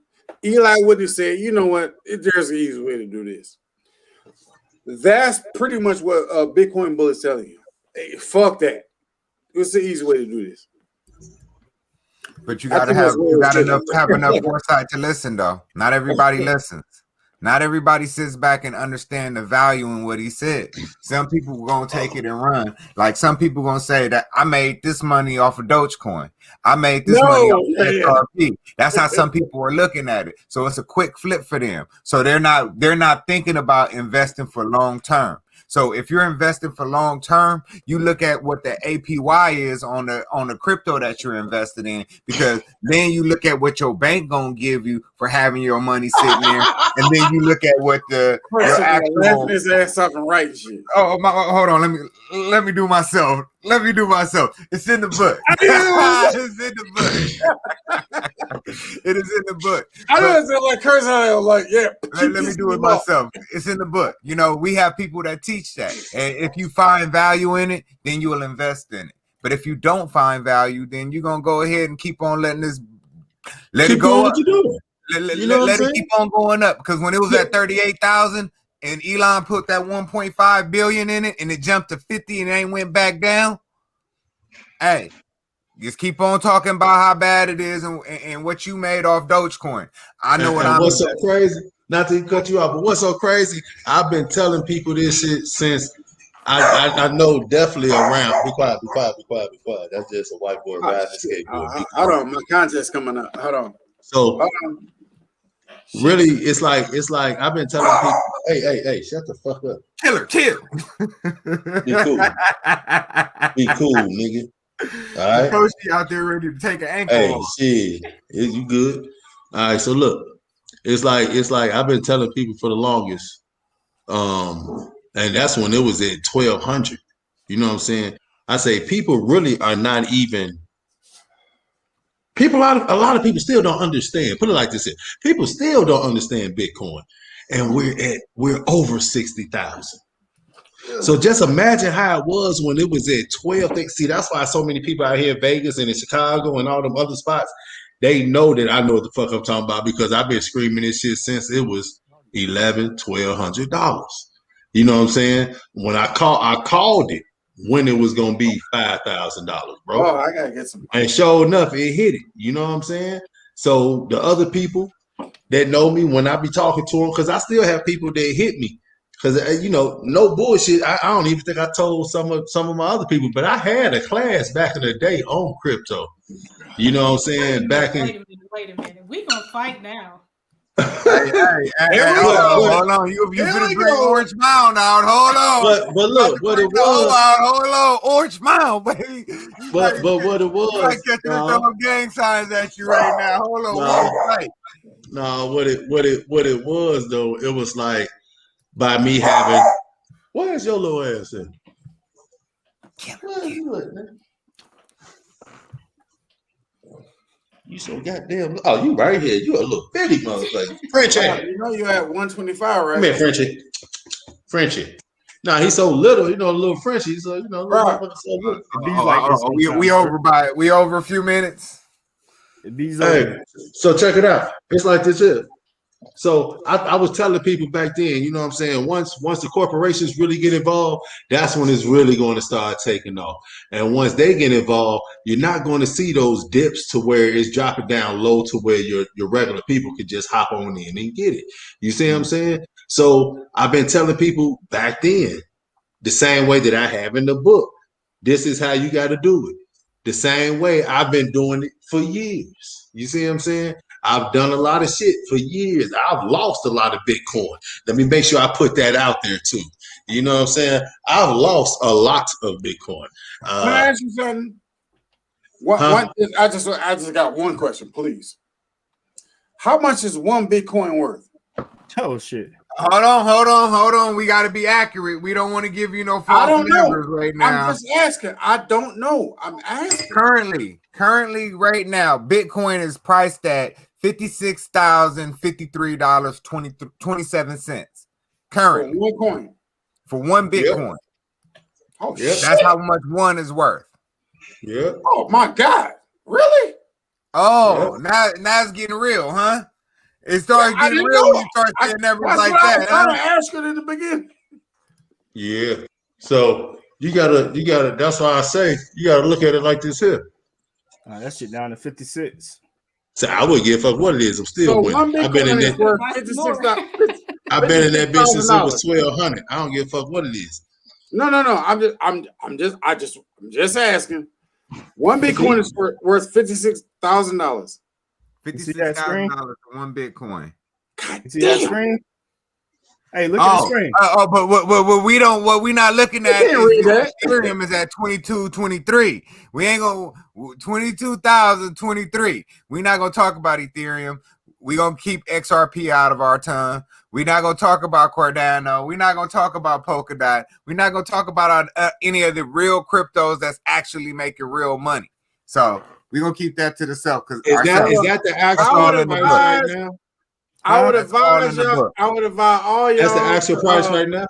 Eli Whitney have said, you know what? There's an easy way to do this. That's pretty much what Bitcoin Bullet's telling you. Hey, fuck that. It's the easy way to do this. But you gotta have enough foresight to listen, though. Not everybody listens. Not everybody sits back and understand the value in what he said. Some people are gonna take it and run. Like some people gonna say that I made this money off of Dogecoin. I made this money off of XRP. That's how some people are looking at it. So it's a quick flip for them. So they're not thinking about investing for long term. So if you're investing for long term, you look at what the APY is on the crypto that you're invested in, because then you look at what your bank gonna give you for having your money sitting there, and then you look at what your actual his ass up and right shit. Hold on, let me do myself. It's in the book. It's in the book. It is in the book. I don't feel like cursing. I'm like, yeah. Let me do it myself. It's in the book. You know, we have people that teach that, and if you find value in it, then you will invest in it. But if you don't find value, then you're gonna go ahead and keep on letting this it go up. Let it keep on going up, because when it was at 38,000 and Elon put that 1.5 billion in it and it jumped to 50 and it ain't went back down. Hey, just keep on talking about how bad it is and what you made off Dogecoin. I know what I'm. What's so crazy? Not to cut you off, but what's so crazy? I've been telling people this shit since I know definitely around. Be quiet. That's just a white boy riding a skateboard. Hold on, my contest's coming up. Hold on. So really, it's like I've been telling people, hey, shut the fuck up. Chill. Be cool, nigga. All right. Coach out there ready to take an ankle. Hey, shit, is you good? All right. So look, it's like I've been telling people for the longest, and that's when it was at 1,200. You know what I'm saying? I say people really are not even a lot of people still don't understand. Put it like this: people still don't understand Bitcoin, and we're over 60,000. So just imagine how it was when it was at 12. See, that's why so many people out here in Vegas and in Chicago and all them other spots, they know that I know what the fuck I'm talking about because I've been screaming this shit since it was $1,100, $1,200. You know what I'm saying? When I called it when it was gonna be $5,000, bro. Oh, I gotta get some. And sure enough, it hit it. You know what I'm saying? So the other people that know me, when I be talking to them, because I still have people that hit me. Because no bullshit. I don't even think I told some of my other people, but I had a class back in the day on crypto. You know what I'm saying? Wait a minute. We gonna fight now. Hey, hold on. You finna bring Orange Mound out. Hold on. But look, what it was. Hold on, Orange Mound, baby. But what it was. I get throwing gang signs at you right now. Hold on. No, what it was though, it was like by me having. Where's your little ass in? Where you at, man? You so goddamn. Oh, you right here. You a little bitty motherfucker. Frenchie. You know you at 125, right? Come here, Frenchie. Nah, he's so little. A little Frenchie. So little motherfucker so little. We over a few minutes. Hey, so check it out. It's like this here. So I was telling people back then, you know what I'm saying? Once the corporations really get involved, that's when it's really going to start taking off. And once they get involved, you're not going to see those dips to where it's dropping down low to where your regular people could just hop on in and get it. You see what I'm saying? So I've been telling people back then, the same way that I have in the book, this is how you got to do it. The same way I've been doing it for years. You see what I'm saying? I've done a lot of shit for years. I've lost a lot of Bitcoin. Let me make sure I put that out there too. You know what I'm saying? I've lost a lot of Bitcoin. Can I ask you something? I just got one question, please. How much is one Bitcoin worth? Oh shit. Hold on. We got to be accurate. We don't want to give you no false numbers right now. I'm just asking. I don't know. I'm asking. Currently, right now, Bitcoin is priced at $56,053.27. Currently, for one coin. For one Bitcoin. Yep. Oh, shit. That's how much one is worth. Yeah. Oh my God. Really? Oh, now it's getting real, huh? It started getting real when you start saying numbers like that. I was trying to ask it in the beginning. Yeah. So you gotta. That's why I say you gotta look at it like this here. That shit down to 56. So I wouldn't give a fuck what it is. I'm still winning. I've been in that. I've been in that bitch since it was 1,200. I don't give a fuck what it is. No. I'm just asking. One Bitcoin is worth $56,000. $56,000 for one Bitcoin. You see that screen? Hey, look at the screen. But what we not looking at is Ethereum is at 2223. We ain't gonna 22,023. We're not gonna talk about Ethereum. We're gonna keep XRP out of our tongue. We're not gonna talk about Cardano. We're not gonna talk about Polkadot. We're not gonna talk about any of the real cryptos that's actually making real money. So we're gonna keep that to the self because is that the actual price right now? I would advise all y'all. That's the actual price right now.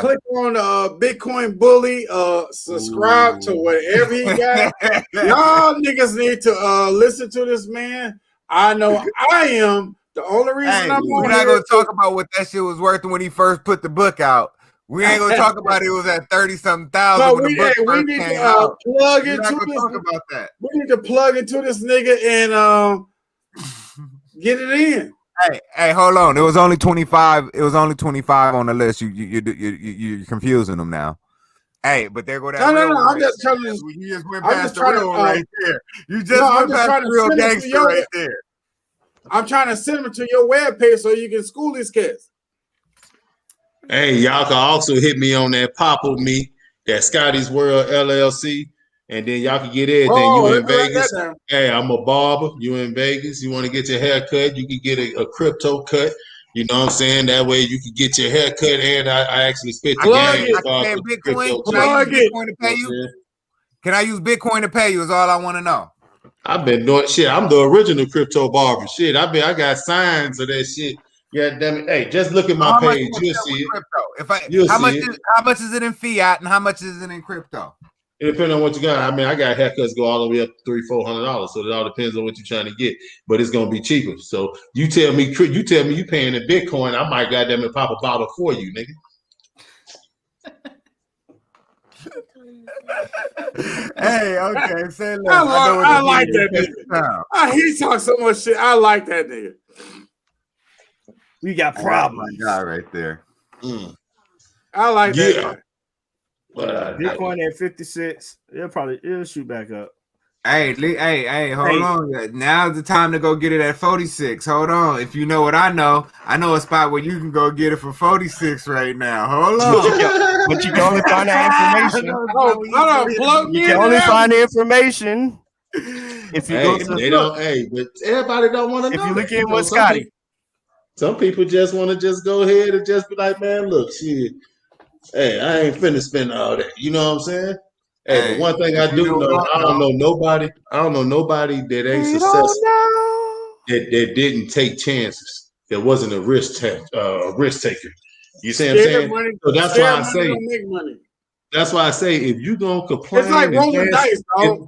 Click on Bitcoin Bully. Subscribe to whatever he got. Y'all niggas need to listen to this man. I know I am. The only reason we're not gonna talk about what that shit was worth when he first put the book out. We ain't gonna talk about it was at 30-something thousand. We need to plug into this. Talk about that. We need to plug into this nigga and get it in. Hey, hold on. It was only 25. It was only 25 on the list. You're confusing them now. Hey, but there go that. No. I'm just telling you. You just went past the real right there. You just went past the real gangster right there. I'm trying to send them to your webpage so you can school these kids. Hey, y'all can also hit me on that Pop with Me, that Scotty's World LLC. And then y'all can get everything. You in Vegas. Hey, I'm a barber. You in Vegas. You want to get your hair cut, you can get a crypto cut. You know what I'm saying? That way you can get your hair cut and I actually spit the game. Can I use Bitcoin to pay you? Can I use Bitcoin to pay you is all I want to know. I've been doing shit. I'm the original crypto barber. Shit, I got signs of that shit. Yeah, damn it. Hey, just look at my page. You'll see it. Crypto? How much is it in fiat and how much is it in crypto? It depends on what you got. I mean, I got haircuts go all the way up to $300-$400, so it all depends on what you're trying to get. But it's gonna be cheaper. So you tell me you paying in Bitcoin, I might goddamn it pop a bottle for you, nigga. Hey, okay, say less. I like that nigga. He talks so much shit. I like that nigga. We got problems. Oh my God, right there. I like that guy. But Bitcoin at 56, it'll shoot back up. Hey, hold on. Now's the time to go get it at 46. Hold on. If you know what I know a spot where you can go get it for 46 right now. Hold on. But you can only find that information. You can only find the information if you go to but everybody don't want to know. If you look in with Scotty. Some people just want to just go ahead and just be like, man, look, shit. Hey, I ain't finna spend all that. You know what I'm saying? Hey, but one thing I do know, I don't know nobody that ain't successful that didn't take chances. That wasn't a risk taker. You see what I'm saying? So that's why I say. That's why I say if you gonna complain, it's like rolling dice, dog.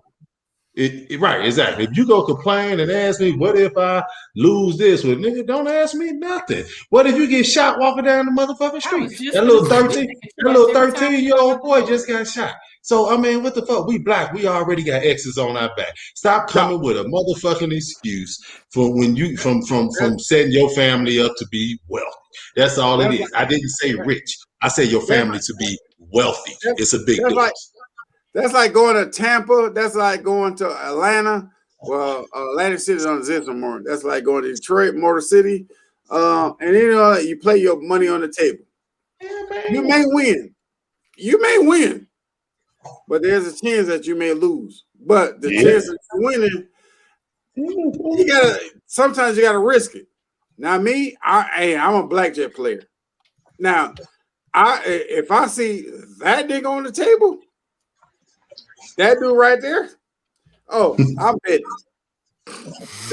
Right, exactly. If you go complain and ask me, what if I lose this? Well, nigga, don't ask me nothing. What if you get shot walking down the motherfucking street? That little 13-year-old boy just got shot. So I mean, what the fuck? We black. We already got X's on our back. Stop coming with a motherfucking excuse for when you from setting your family up to be wealthy. That's all it is. I didn't say rich. I said your family to be wealthy. It's a big difference. That's like going to Tampa. That's like going to Atlanta. Well, Atlantic City's on the zip no more. That's like going to Detroit, Motor City. And you play your money on the table. You may win. But there's a chance that you may lose. But the chance of winning, sometimes you gotta risk it. Now, me, I'm a blackjack player. Now, if I see that nigga on the table, that dude right there, I'm betting.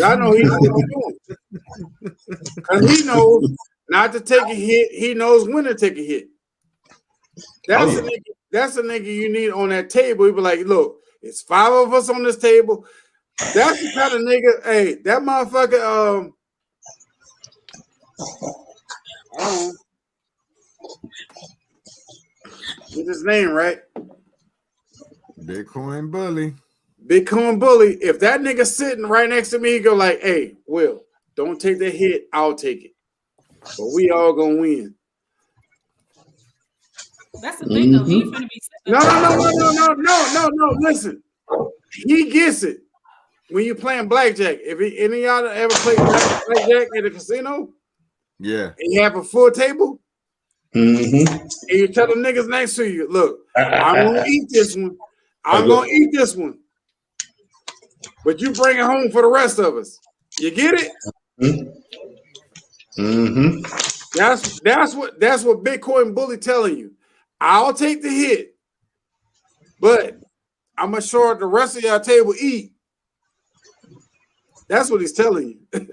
I know he knows what he's doing. Because he knows not to take a hit. He knows when to take a hit. That's a nigga you need on that table. He be like, look, it's 5 of us on this table. That's the kind of nigga, hey, that motherfucker, get his name right. Bitcoin Bully. If that nigga sitting right next to me, he go like, hey, Will, don't take the hit. I'll take it. But we all gonna win. That's the thing, though. He's gonna be No. Listen, he gets it when you playing blackjack. If any of y'all ever played blackjack at a casino, and you have a full table, and you tell the niggas next to you, look, I'm gonna eat this one. I'm gonna eat this one, but you bring it home for the rest of us. You get it? That's what Bitcoin Bully telling you. I'll take the hit, but I'm gonna sure the rest of y'all table eat. That's what he's telling you. But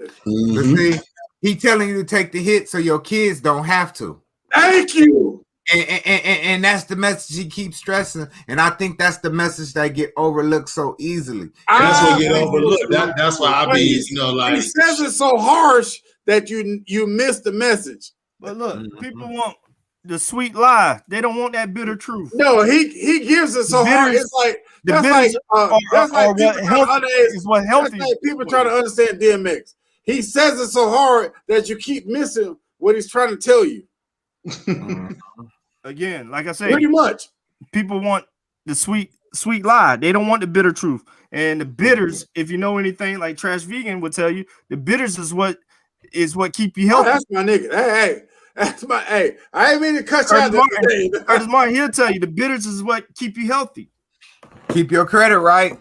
see, he's telling you to take the hit so your kids don't have to. Thank you. And that's the message he keeps stressing, and I think that's the message that get overlooked so easily. That's what get overlooked. That's why I be, like he says it so harsh that you miss the message. But look, people want the sweet lie. They don't want that bitter truth. No, he gives it so hard. It's like that's what healthy. Like people trying to understand DMX. He says it so hard that you keep missing what he's trying to tell you. Again, like I said, pretty much people want the sweet lie. They don't want the bitter truth. And the bitters, if you know anything, like Trash Vegan would tell you, the bitters is what keep you healthy. That's my nigga. Hey, that's my hey. I ain't mean to cut you out. Curtis Martin, he'll tell you the bitters is what keep you healthy. Keep your credit right.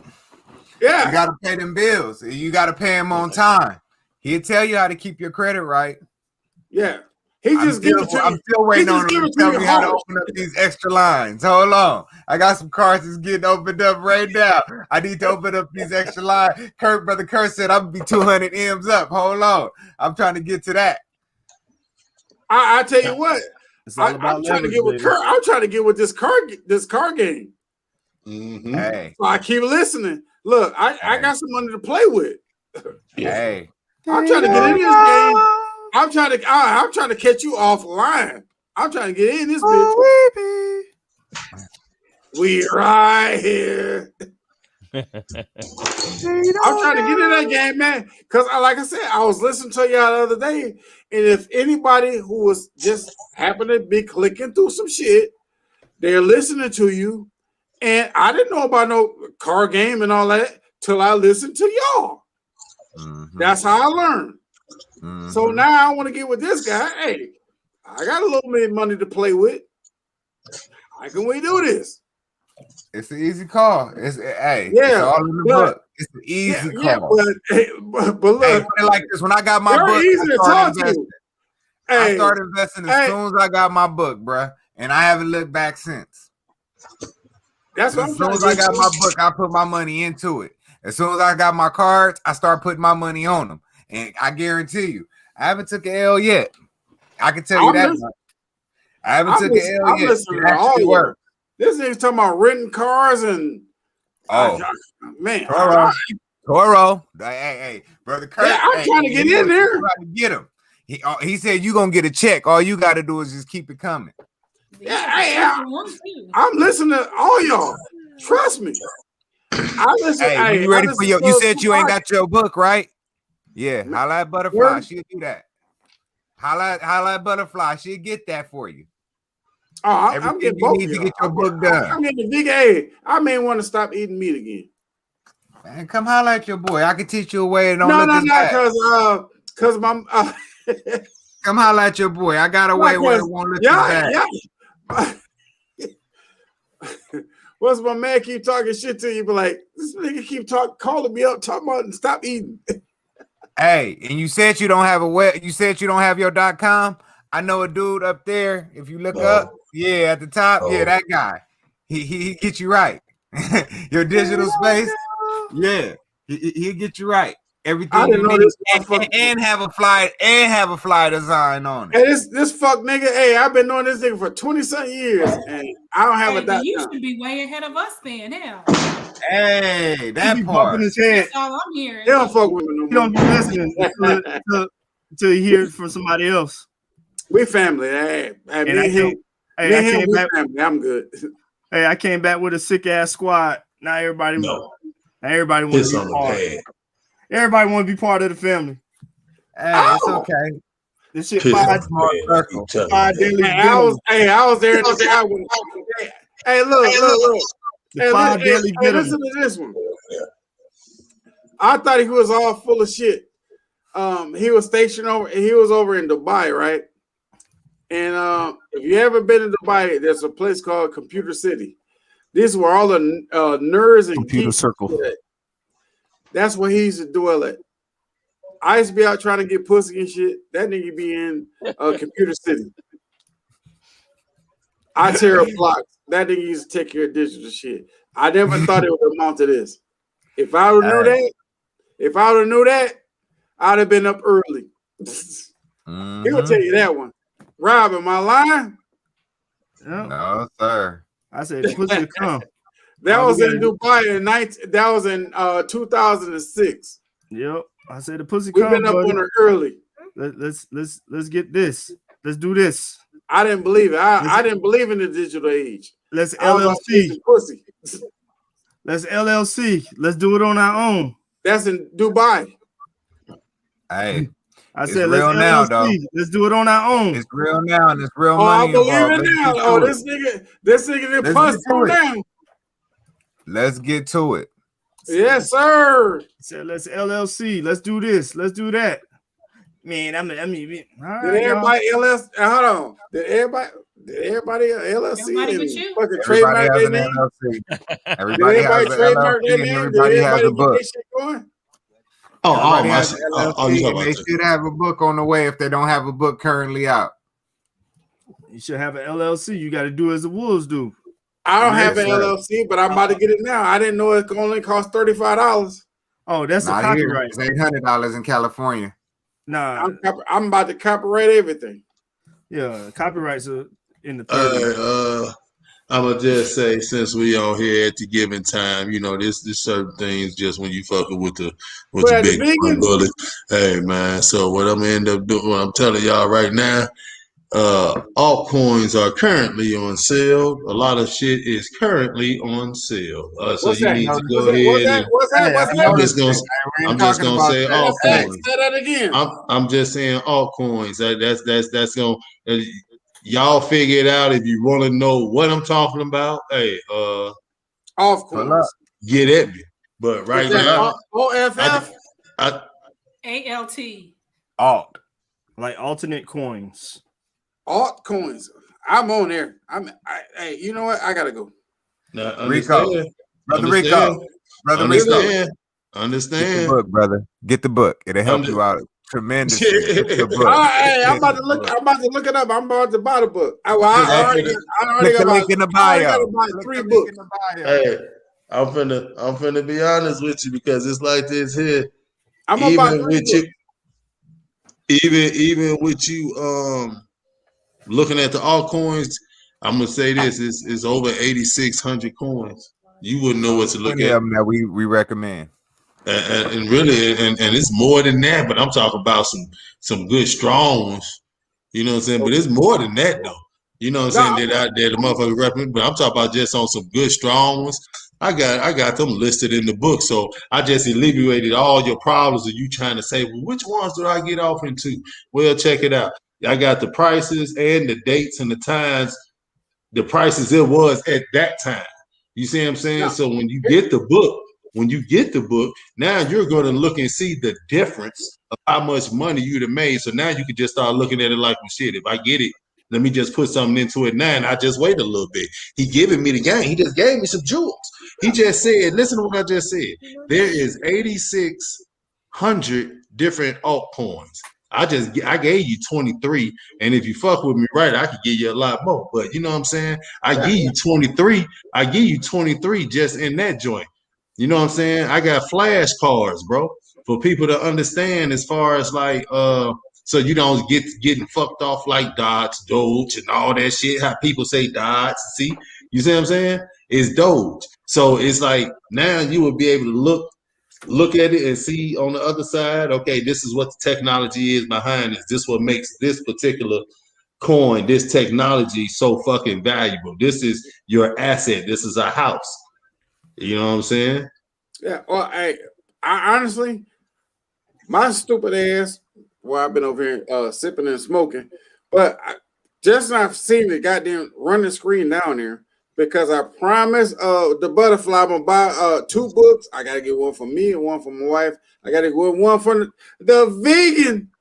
Yeah, you gotta pay them bills. You gotta pay them on time. He'll tell you how to keep your credit right. Yeah. He just give it to you. I'm still waiting on him to tell me how to open up these extra lines. Hold on. I got some cards that's getting opened up right now. I need to open up these extra lines. Brother Kurt said I'm gonna be 200 M's up. Hold on. I'm trying to get to that. I tell you what. I'm trying to get with Kurt. I'm trying to get with this card game. Mm-hmm. Hey. So I keep listening. Look, I got some money to play with. Hey. I'm trying to get in this game. I'm trying to catch you offline. I'm trying to get in this bitch. We right here. I'm trying to get in that game, man. Because like I said, I was listening to y'all the other day, and if anybody who was just happened to be clicking through some shit, they're listening to you, and I didn't know about no card game and all that till I listened to y'all. Mm-hmm. That's how I learned. Mm-hmm. So now I want to get with this guy. Hey, I got a little bit of money to play with. How can we do this? It's an easy call. It's all in the book. It's an easy call. Yeah, but look, put it like this: when I got my book, I started investing as soon as I got my book, bruh, and I haven't looked back since. That's what I'm saying. As soon as I got my book, I put my money into it. As soon as I got my cards, I start putting my money on them. And I guarantee you, I haven't took an L yet. I can tell you that much. I haven't took an L yet. It actually worked. This nigga's talking about renting cars and man, Toro. Hey, brother Kurt. Yeah, I'm trying to get in there. To get him. He said you gonna get a check. All you got to do is just keep it coming. Yeah, I'm listening to all y'all. Trust me. I listen. Hey, you ready for your? You said you ain't got your book, right? Yeah, holla at Butterfly. She'll do that. Holla at Butterfly. She'll get that for you. Oh, I'm getting both. You need to get your book done. I'm getting the big A. I may want to stop eating meat again. Man, come holla at your boy. I can teach you a way. No, because my. Come holla at your boy. I got a way where it won't let you back. What's my man keep talking shit to you? But like, this nigga keep calling me up, talking about stop eating. Hey, and you said you don't have you said you don't have your .com. I know a dude up there. If you look up, at the top, that guy. He get you right. Your digital space, he'll get you right. Everything you need and have a fly design on it. Hey, this fuck nigga. Hey, I've been knowing this nigga for 20-something years, and I don't have a .com. You should be way ahead of us then. Hell. Hey, that part. His head. That's all I'm hearing. They don't fuck with me no more. You don't be listening to hear it from somebody else. We family. Hey, I'm good. Hey, I came back with a sick ass squad. Now everybody wants to be part. Everybody want to be part of the family. Hey, it's okay. This shit five daily. I was there in the sky with it. Hey, look. Listen to this one. I thought he was all full of shit. He was over in Dubai, right? And if you ever been in Dubai, there's a place called Computer City. This is where all the nerds and Computer Circle. That's where he used to dwell at. I used to be out trying to get pussy and shit. That nigga be in Computer City. I tear up blocks. That nigga used to take care of digital shit. I never thought it would amount to this. If I would have knew that, I'd have been up early. He'll tell you that one. Rob, am I lying? No, sir. I said pussy come. That was in Dubai that was in 2006. Yep. I said the pussy We've come. Been up on her early. Let's get this. Let's do this. I didn't believe it. I didn't believe in the digital age. Let's LLC. Pussy. Let's LLC. Let's do it on our own. That's in Dubai. Hey. I said let's now, though. Let's do it on our own. It's real now, and it's real money. I believe it now. Oh, this nigga did bust through now. Let's get to it. Yes, sir. I said let's LLC. Let's do this. Let's do that. Man, I mean, right, did everybody LLC? Hold on. Did everybody LLC? Fucking trademark their name. Everybody has an LLC, and everybody has a book. They should have a book on the way if they don't have a book currently out. You should have an LLC. You got to do as the wolves do. I don't have an LLC, but I'm about to get it now. I didn't know it only cost $35. Oh, that's a copyright. It's $800 in California. Nah, I'm about to copyright everything. Yeah, copyrights are in the 30s. I'm gonna just say, since we on here at the given time, you know, this certain things just when you fucking with the big bullet. Hey man, so what I'm gonna end up doing, what I'm telling y'all right now, altcoins are currently on sale. A lot of shit is currently on sale. So you need to go ahead. I'm just gonna say altcoins. Say that again. I'm just saying altcoins. That's gonna. Y'all figure it out if you want to know what I'm talking about. Hey, altcoins. Get at me. But right now, OFF, ALT, alt, like alternate coins. Altcoins. I'm on there. Hey, you know what? I gotta go. Now, Rico, brother Rico, understand. Get the book, brother. Get the book. It'll help you out tremendously. Hey, I'm about to look it up. I'm about to buy the book. I already got the link in the bio. buy 3 books. Hey, I'm finna be honest with you, because it's like this here. I'm gonna buy 3 books. Even with you looking at the altcoins, I'm gonna say this: is over 8,600 coins. You wouldn't know what to look at. Them that we recommend. And really, and it's more than that. But I'm talking about some good strong ones. You know what I'm saying? But it's more than that though. You know what I'm saying? That out there, the motherfucker recommend. But I'm talking about just on some good strong ones. I got them listed in the book, so I just alleviated all your problems of you trying to say, well, which ones do I get off into? Well, check it out. I got the prices and the dates and the times. The prices it was at that time. You see what I'm saying? No. So when you get the book, now you're going to look and see the difference of how much money you'd have made. So now you can just start looking at it like, well, shit, if I get it, let me just put something into it now, and I just wait a little bit. He giving me the game. He just gave me some jewels. He just said, listen to what I just said. There is 8,600 different altcoins. I gave you 23, and if you fuck with me right, I could give you a lot more. But you know what I'm saying? I give you 23. I give you 23 just in that joint. You know what I'm saying? I got flashcards, bro, for people to understand as far as like so you don't getting fucked off like Doge and all that shit. How people say Doge, see? You see what I'm saying? It's Doge. So it's like now you will be able to look at it and see on the other side, okay, this is what the technology is behind this. This is what makes this particular coin, this technology so fucking valuable. This is your asset. This is a house. You know what I'm saying? Yeah. Well, I honestly, my stupid ass, well, I've been over here sipping and smoking, but just not seen the goddamn running screen down there. Because I promised the butterfly I'm gonna buy 2 books. I gotta get one for me and one for my wife. I gotta get one for the vegan.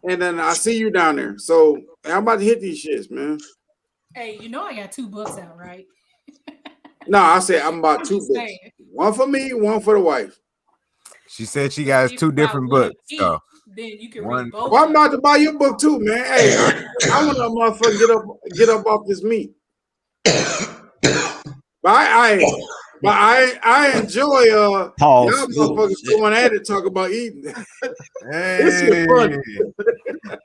And then I see you down there. So I'm about to hit these shits, man. Hey, you know I got 2 books out, right? No, I said I'm about 2 books. Saying. One for me, one for the wife. She said she got 2 different books. So then you can read both. Well, I'm about to buy your book too, man. Hey, I want a motherfucker get up off this meat. But I enjoy y'all motherfuckers going at it, talk about eating. This is funny.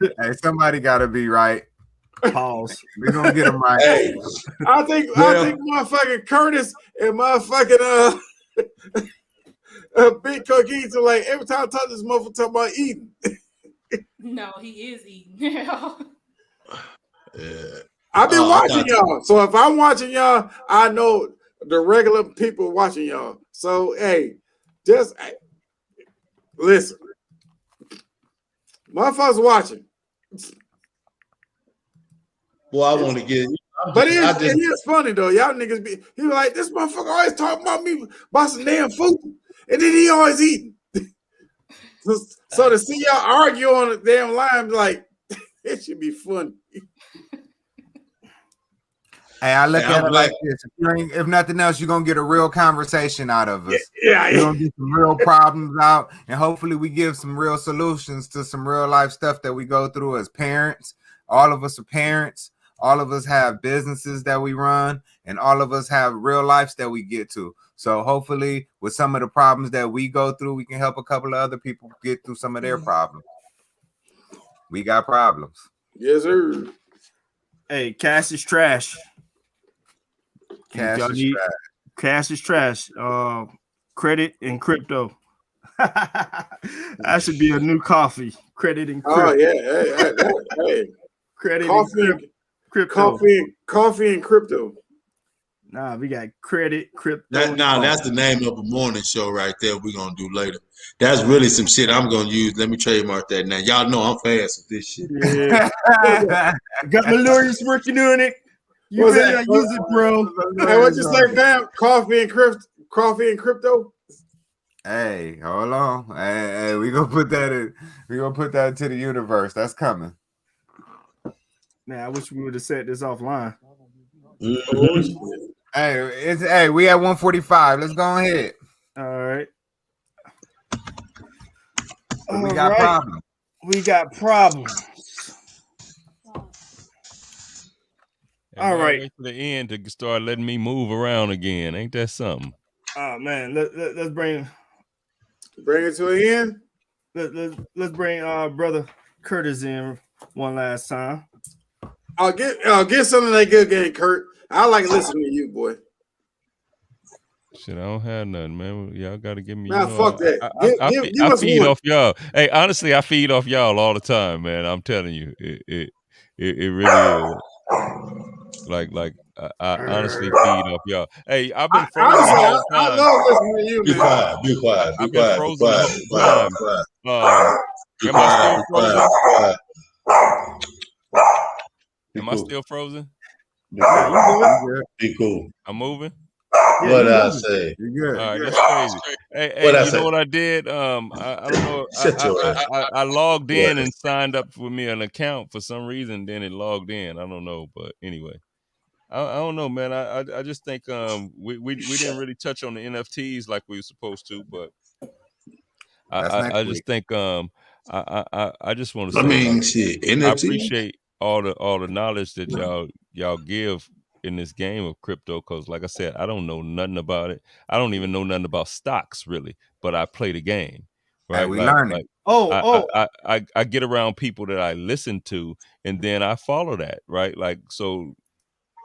Hey, somebody gotta be right. Pause. We're gonna get them right. Hey, I think motherfucking Curtis and motherfucking Big Cookies are like every time I talk to this motherfucker talk about eating. No, he is eating. Yeah. I've been watching y'all. So if I'm watching y'all, I know the regular people watching y'all. So hey, just listen. Motherfuckers watching. Well, I want to get but it is funny though. Y'all niggas he was like, this motherfucker always talking about me about some damn food. And then he always eating. So to see y'all argue on the damn line, like it should be funny. Hey, I look at it like this. If nothing else, you're gonna get a real conversation out of us. Yeah. You're gonna get some real problems out, and hopefully we give some real solutions to some real life stuff that we go through as parents. All of us are parents. All of us have businesses that we run, and all of us have real lives that we get to. So hopefully with some of the problems that we go through, we can help a couple of other people get through some of their problems. We got problems. Yes, sir. Hey, cash is trash. Cash is trash. Cash is trash. Credit and crypto. That should be a new coffee. Credit and crypto. Oh yeah, hey. Credit coffee and crypto. Coffee and crypto. Nah, we got credit, crypto. That's the name of a morning show right there. We're gonna do later. That's really some shit I'm gonna use. Let me trademark that now. Y'all know I'm fast with this shit. Yeah. Got my lawyers working on it. You better use it, bro. Hey, what you say, fam? Coffee and crypto. Hey, hold on. Hey, we gonna put that in. We gonna put that into the universe. That's coming. Man, I wish we would have set this offline. Hey, we at 145. Let's go ahead. All right. We got problems. We got problems. All right. To the end to start letting me move around again. Ain't that something? Oh man, let's bring it to an end. Let's bring brother Curtis in one last time. I'll get some of that good game, Kurt. I like listening to you, boy. Shit, I don't have nothing, man. Y'all got to give me. Nah, fuck that. I feed off y'all. Hey, honestly, I feed off y'all all the time, man. I'm telling you, it really is. Like I honestly feed off y'all. Hey, I've been frozen the whole time. I love listening to you, man. Be quiet. I've been frozen the whole time. Am I still frozen? Am I still frozen? Be cool. I'm moving. Yeah, what I say? You're good. All right, that's crazy. Hey, you know what I did? I don't know. I logged in and signed up with me an account for some reason. Then it logged in. I don't know, but anyway, I don't know, man. I just think we didn't really touch on the NFTs like we were supposed to, but I just think I just want to say, I mean, shit, NFTs? I appreciate all the knowledge that y'all give in this game of crypto, because like I said, I don't know nothing about it. I don't even know nothing about stocks really, but I play the game, right? Hey, we learning. I get around people that I listen to, and then I follow that, right? Like, so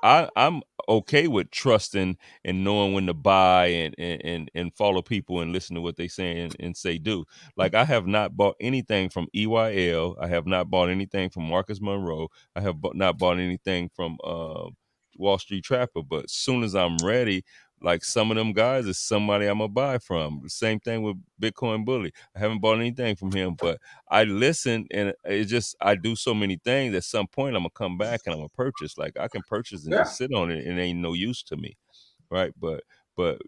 I'm okay with trusting and knowing when to buy and follow people and listen to what they say and say do. Like, I have not bought anything from EYL. I have not bought anything from Marcus Monroe. I have not bought anything from Wall Street Trapper. But as soon as I'm ready, like some of them guys is somebody I'm gonna buy from. Same thing with Bitcoin Bully. I haven't bought anything from him, but I listen, and it just, I do so many things. At some point, I'm gonna come back and I'm gonna purchase. Like, I can purchase and just sit on it, and it ain't no use to me, right? But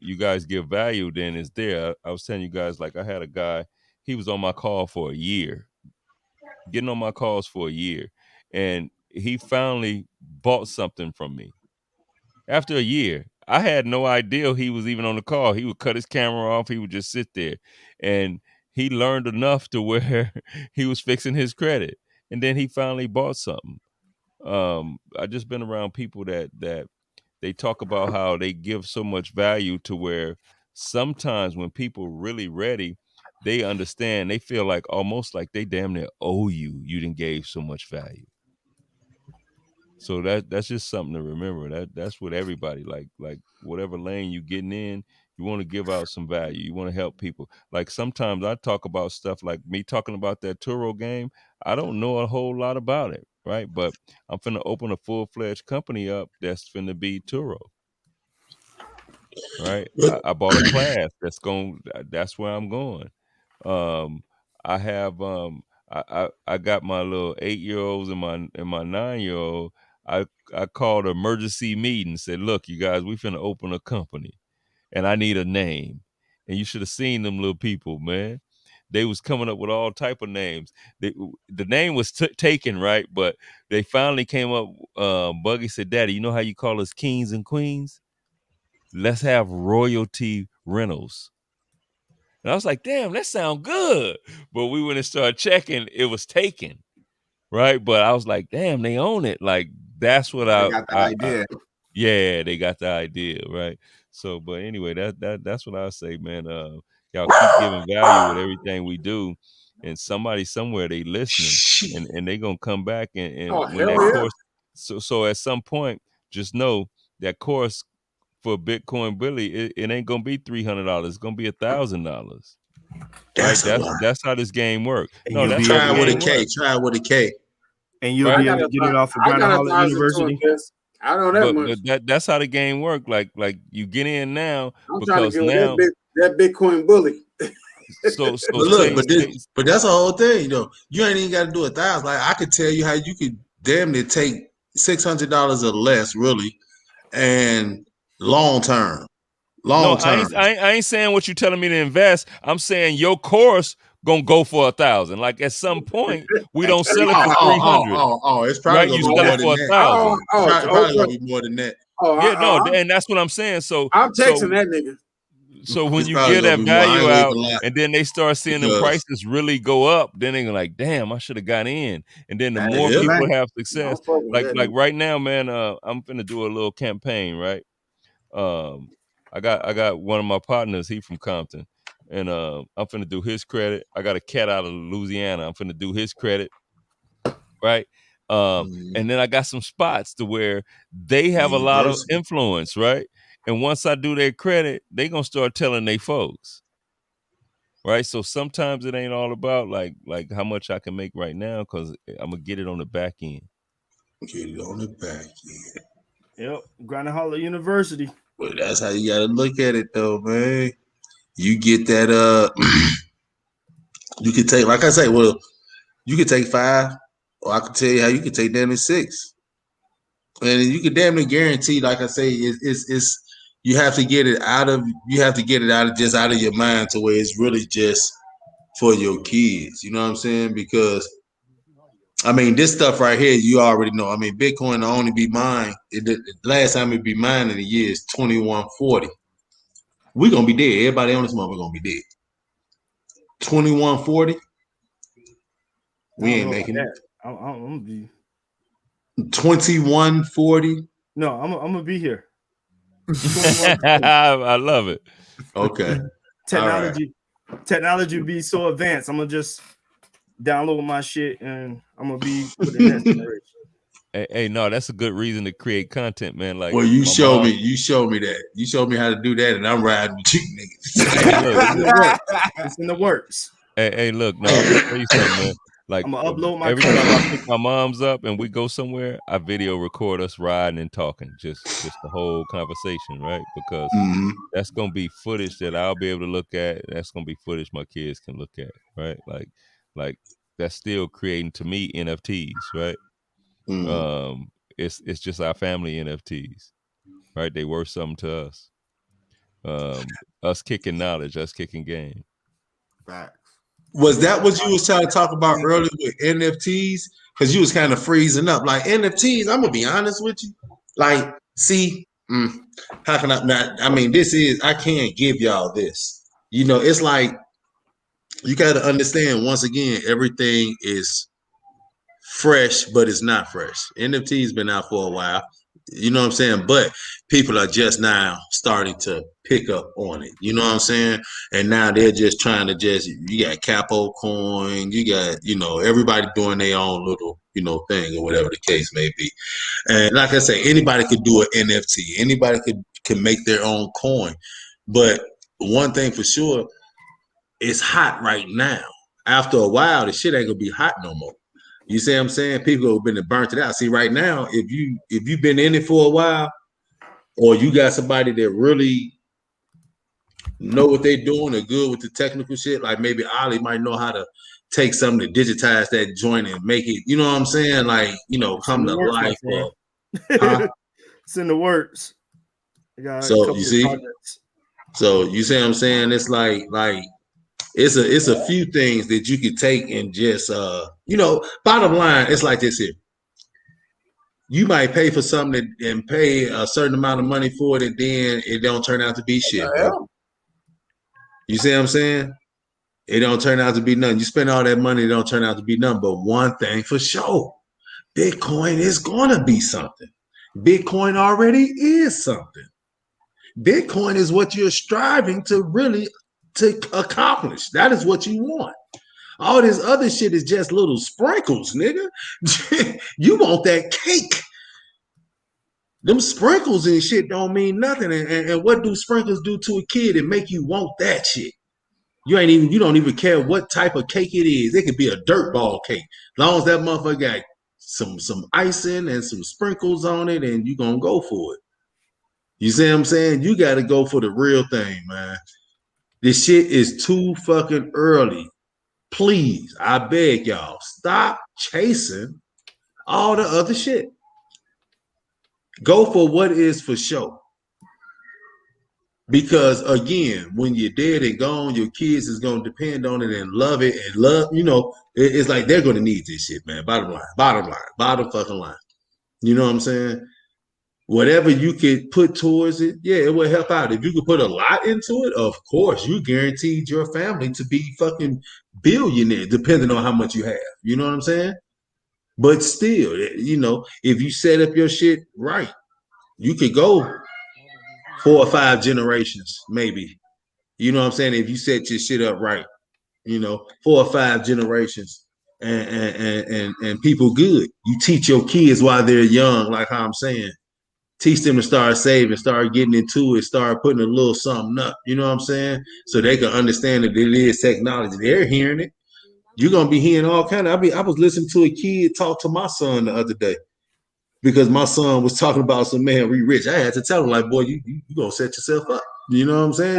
you guys give value, then it's there. I was telling you guys, like, I had a guy, he was on my call for a year, getting on my calls for a year, and he finally bought something from me. After a year, I had no idea he was even on the call. He would cut his camera off. He would just sit there, and he learned enough to where he was fixing his credit. And then he finally bought something. I just been around people that they talk about how they give so much value to where sometimes when people really ready, they understand, they feel like almost like they damn near owe you. You didn't gave so much value. So that's just something to remember. That's what everybody, like whatever lane you getting in, you want to give out some value. You want to help people. Like, sometimes I talk about stuff like me talking about that Turo game. I don't know a whole lot about it, right? But I'm finna open a full-fledged company up that's finna be Turo. Right? I bought a class that's where I'm going. I have I got my little 8-year-olds and my 9-year-old. I called an emergency meeting, said, look, you guys, we finna open a company and I need a name. And you should have seen them little people, man. They was coming up with all type of names. The name was taken, right? But they finally came up. Buggy said, Daddy, you know how you call us kings and queens? Let's have Royalty Rentals. And I was like, damn, that sounds good. But we went and started checking, it was taken. Right. But I was like, damn, they own it. Like, that's what they got the idea. Yeah, they got the idea, right? So, but anyway, that's what I say, man. Y'all keep giving value with everything we do, and somebody somewhere they listening, and they gonna come back and when that course. So at some point, just know that course for Bitcoin Billy, it ain't gonna be $300. It's gonna be $1,000. Right? That's how this game works. No, that's try it with a K. Try it with a K. And you'll be able to get it off of Grindaholic University. I know that much. But that's how the game works. Like you get in now I'm trying to get now that Bitcoin bully. So look, but that's the whole thing, You ain't even got to do 1,000. Like I could tell you how you could damn near take $600 or less, really, and long term. I ain't saying what you telling me to invest. I'm saying your course gonna go for 1,000. Like at some point, we don't sell it for 300. It's probably gonna be more than that. Probably gonna be more than that. And that's what I'm saying. So I'm texting that nigga. So when you give that value out, and then they start seeing the prices really go up, then they're like, "Damn, I should have got in." And then the more people have success, like right now, man, I'm finna do a little campaign, right? I got one of my partners. He from Compton, and I'm finna do his credit. I got a cat out of Louisiana. I'm finna do his credit, right? And then I got some spots to where they have a lot of influence, right? And once I do their credit, they gonna start telling they folks, right? So sometimes it ain't all about like how much I can make right now, because I'm gonna get it on the back end. Get it on the back end. Yep, Grindaholic University. Well, that's how you gotta look at it, though, man. You get that. You could take, like I say, well, you could take 5, or I could tell you how you could take damn near 6, and you could damn near guarantee, like I say, it's. You have to get it out of just out of your mind to where it's really just for your kids. You know what I'm saying? Because I mean, this stuff right here, you already know. I mean, Bitcoin will only be mine. The last time it be mine in a year is 2140. We're gonna be dead. Everybody on this month, we're gonna be dead. 2140. We ain't making it. I'm gonna be 2140. No, I'm gonna be here. I love it. Okay. Technology be so advanced. I'm gonna just download my shit and I'm gonna be with the next generation. Hey, no, that's a good reason to create content, man. Like, well, you show me that. You showed me how to do that, and I'm riding with you niggas. It's in the works. Hey, look, no, I'm gonna tell you something, man. Like, I'm gonna upload my every time I pick my mom's up and we go somewhere, I video record us riding and talking, just the whole conversation, right? Because that's gonna be footage that I'll be able to look at. That's gonna be footage my kids can look at, right? Like that's still creating, to me, NFTs, right? It's just our family NFTs, right? They worth something to us. Us kicking knowledge, us kicking game. Facts. Was that what you was trying to talk about earlier with NFTs? Because you was kind of freezing up. Like NFTs, I'm gonna be honest with you. Like, see, how can I not? I mean, I can't give y'all this. It's like you got to understand. Once again, everything is fresh, but it's not fresh. NFT's been out for a while. You know what I'm saying? But people are just now starting to pick up on it. You know what I'm saying? And now they're just trying to you got Capo Coin, you got, everybody doing their own little, thing or whatever the case may be. And like I say, anybody could do an NFT. Anybody can make their own coin. But one thing for sure, it's hot right now. After a while, the shit ain't gonna be hot no more. You see what I'm saying? People have been burnt it out. See, right now, if you've been in it for a while, or you got somebody that really know what they're doing, or good with the technical shit, like maybe Ollie might know how to take something to digitize that joint and make it, you know what I'm saying? Like, come to life. It's in the works. So you see, so you see what I'm saying? It's like it's a few things that you could take and just bottom line, it's like this here. You might pay for something and pay a certain amount of money for it, and then it don't turn out to be shit. Bro. You see what I'm saying? It don't turn out to be nothing. You spend all that money, it don't turn out to be nothing. But one thing for sure, Bitcoin is gonna be something. Bitcoin already is something. Bitcoin is what you're striving to really to accomplish. That is what you want. All this other shit is just little sprinkles, nigga. You want that cake. Them sprinkles and shit don't mean nothing. And what do sprinkles do to a kid? It make you want that shit. You don't even care what type of cake it is. It could be a dirt ball cake. As long as that motherfucker got some icing and some sprinkles on it, and you gonna go for it. You see what I'm saying? You gotta go for the real thing, man. This shit is too fucking early. Please, I beg y'all, stop chasing all the other shit. Go for what is for sure. Because again, when you're dead and gone, your kids is gonna depend on it and love it and love. It's like they're gonna need this shit, man. Bottom fucking line. You know what I'm saying? Whatever you could put towards it, yeah, it will help out. If you could put a lot into it, of course, you guaranteed your family to be fucking billionaire, depending on how much you have. You know what I'm saying? But still, if you set up your shit right, you could go 4 or 5 generations, maybe. You know what I'm saying? If you set your shit up right, 4 or 5 generations and people good. You teach your kids while they're young, like how I'm saying. Teach them to start saving, start getting into it, start putting a little something up. You know what I'm saying? So they can understand that it is technology. They're hearing it. You're gonna be hearing all kind of. I was listening to a kid talk to my son the other day because my son was talking about some man rich. I had to tell him, like, boy, you gonna set yourself up. You know what I'm saying?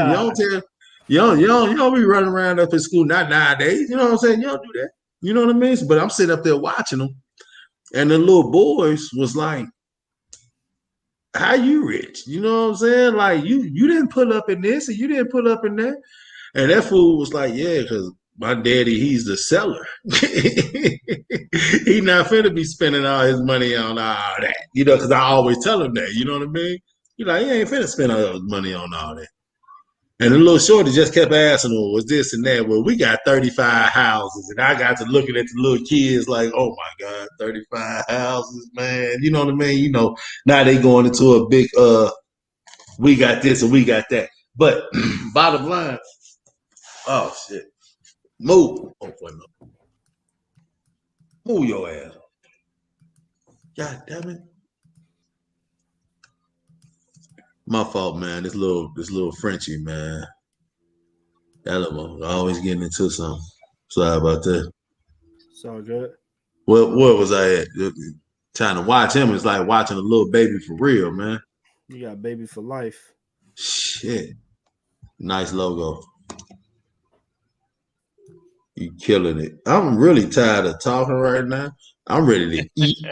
You don't be running around up in school, not nowadays. You know what I'm saying? You don't do that. You know what I mean? But I'm sitting up there watching them, and the little boys was like, how you rich? You know what I'm saying? Like you didn't put up in this and you didn't put up in that. And that fool was like, yeah, because my daddy, he's the seller. He not finna be spending all his money on all that. Because I always tell him that, you know what I mean? He ain't finna spend all his money on all that. And the little shorty just kept asking him, was this and that? Well, we got 35 houses. And I got to looking at the little kids like, oh my God, 35 houses, man. You know what I mean? Now they going into a big, we got this and we got that. But bottom line, oh shit. Move. Oh, boy, no. Move your ass. God damn it. My fault, man. This little Frenchie, man. That little always getting into something. Sorry about that. It's all good. Where was I at? Trying to watch him is like watching a little baby for real, man. You got baby for life. Shit. Nice logo. You killing it. I'm really tired of talking right now. I'm ready to eat.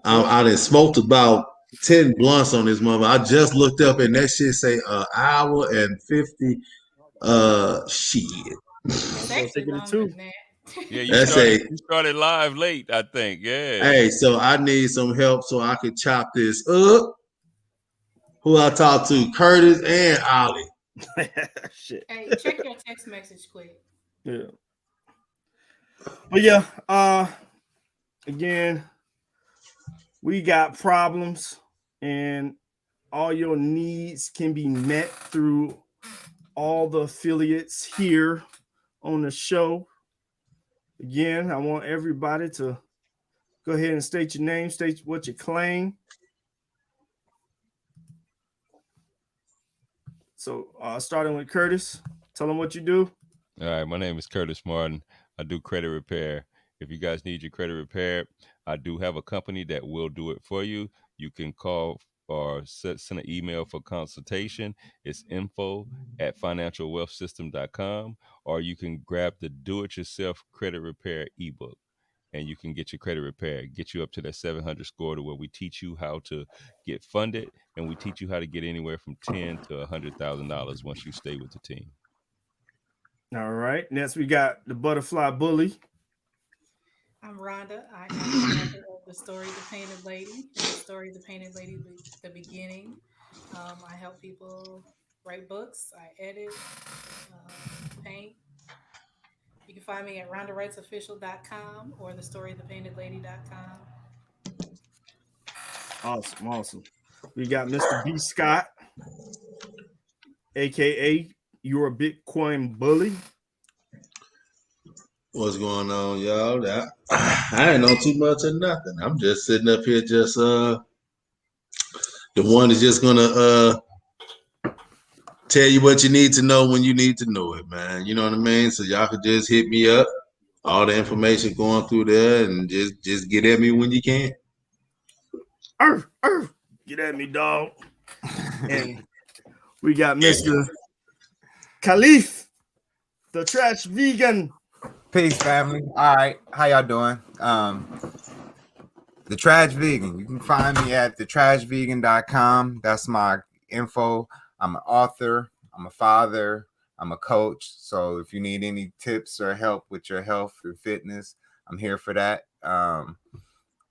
I done smoked about 10 blunts on this mother. I just looked up and that shit say an hour and 50. Shit. It's actually longer than that. Yeah, you started live late, I think. Yeah. Hey, so I need some help so I could chop this up. Who I talk to? Curtis and Ollie. Shit. Hey, check your text message quick. Yeah. But yeah, again, we got problems and all your needs can be met through all the affiliates here on the show. Again, I want everybody to go ahead and state your name, state what you claim. So starting with Curtis, tell them what you do. All right, my name is Curtis Martin. I do credit repair. If you guys need your credit repaired, I do have a company that will do it for you. You can call or send an email for consultation. It's info@financialwealthsystem.com, or you can grab the do-it-yourself credit repair ebook, and you can get your credit repaired, get you up to that 700 score to where we teach you how to get funded, and we teach you how to get anywhere from $10,000 to $100,000 once you stay with the team. All right. Next, we got the Butterfly Bully. I'm Rhonda. I am the author of The Story of the Painted Lady. The Story of the Painted Lady, the beginning. I help people write books. I edit, paint, You can find me at RhondaWrightsOfficial.com or thestoryofthepaintedlady.com. Awesome. We got Mr. B. Scott, aka You're a Bitcoin Bully. What's going on, y'all? I ain't know too much of nothing. I'm just sitting up here, just the one is just gonna tell you what you need to know when you need to know it, man. You know what I mean? So y'all could just hit me up. All the information going through there, and just get at me when you can. Get at me, dog. And we got Mr. Khalif, the trash vegan. Peace, family. All right, how y'all doing? The Trash Vegan. You can find me at thetrashvegan.com. That's my info. I'm an author. I'm a father. I'm a coach. So if you need any tips or help with your health or fitness, I'm here for that.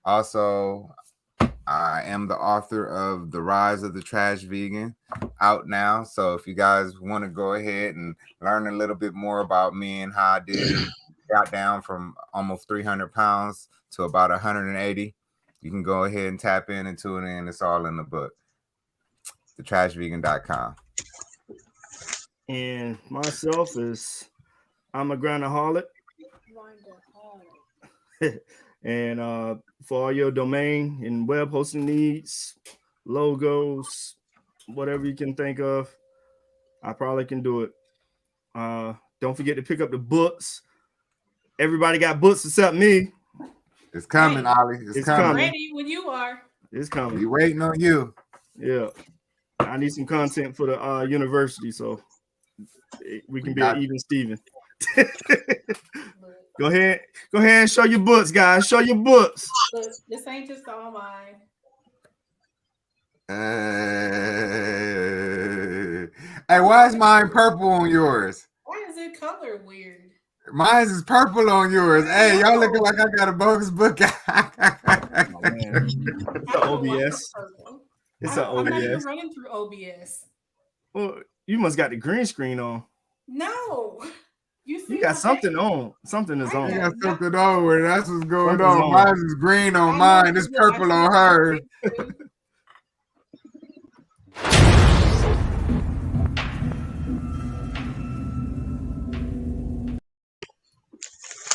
Also, I am the author of The Rise of the Trash Vegan, out now. So if you guys want to go ahead and learn a little bit more about me and how I got down from almost 300 pounds to about 180, you can go ahead and tap in and tune in. It's all in the book. Thetrashvegan.com. And myself is I'm a grindaholic. And for all your domain and web hosting needs, logos, whatever you can think of, I probably can do it. Don't forget to pick up the books. Everybody got books except me. It's coming, Ollie. It's coming. Ready when you are. It's coming. We waiting on you. Yeah. I need some content for the university, so we can be an even Steven. Go ahead and show your books, guys. Show your books. Look, this ain't just all mine. Hey, why is mine purple on yours? Why is it color weird? Mine is purple on yours. Hey, y'all looking like I got a bogus book. Oh, man. It's an OBS. It's an OBS. I'm not even running through OBS. Well, you must got the green screen on. No. You got something on. Something is on. You got something on where that's what's going on. Mine is green on mine. It's purple on hers.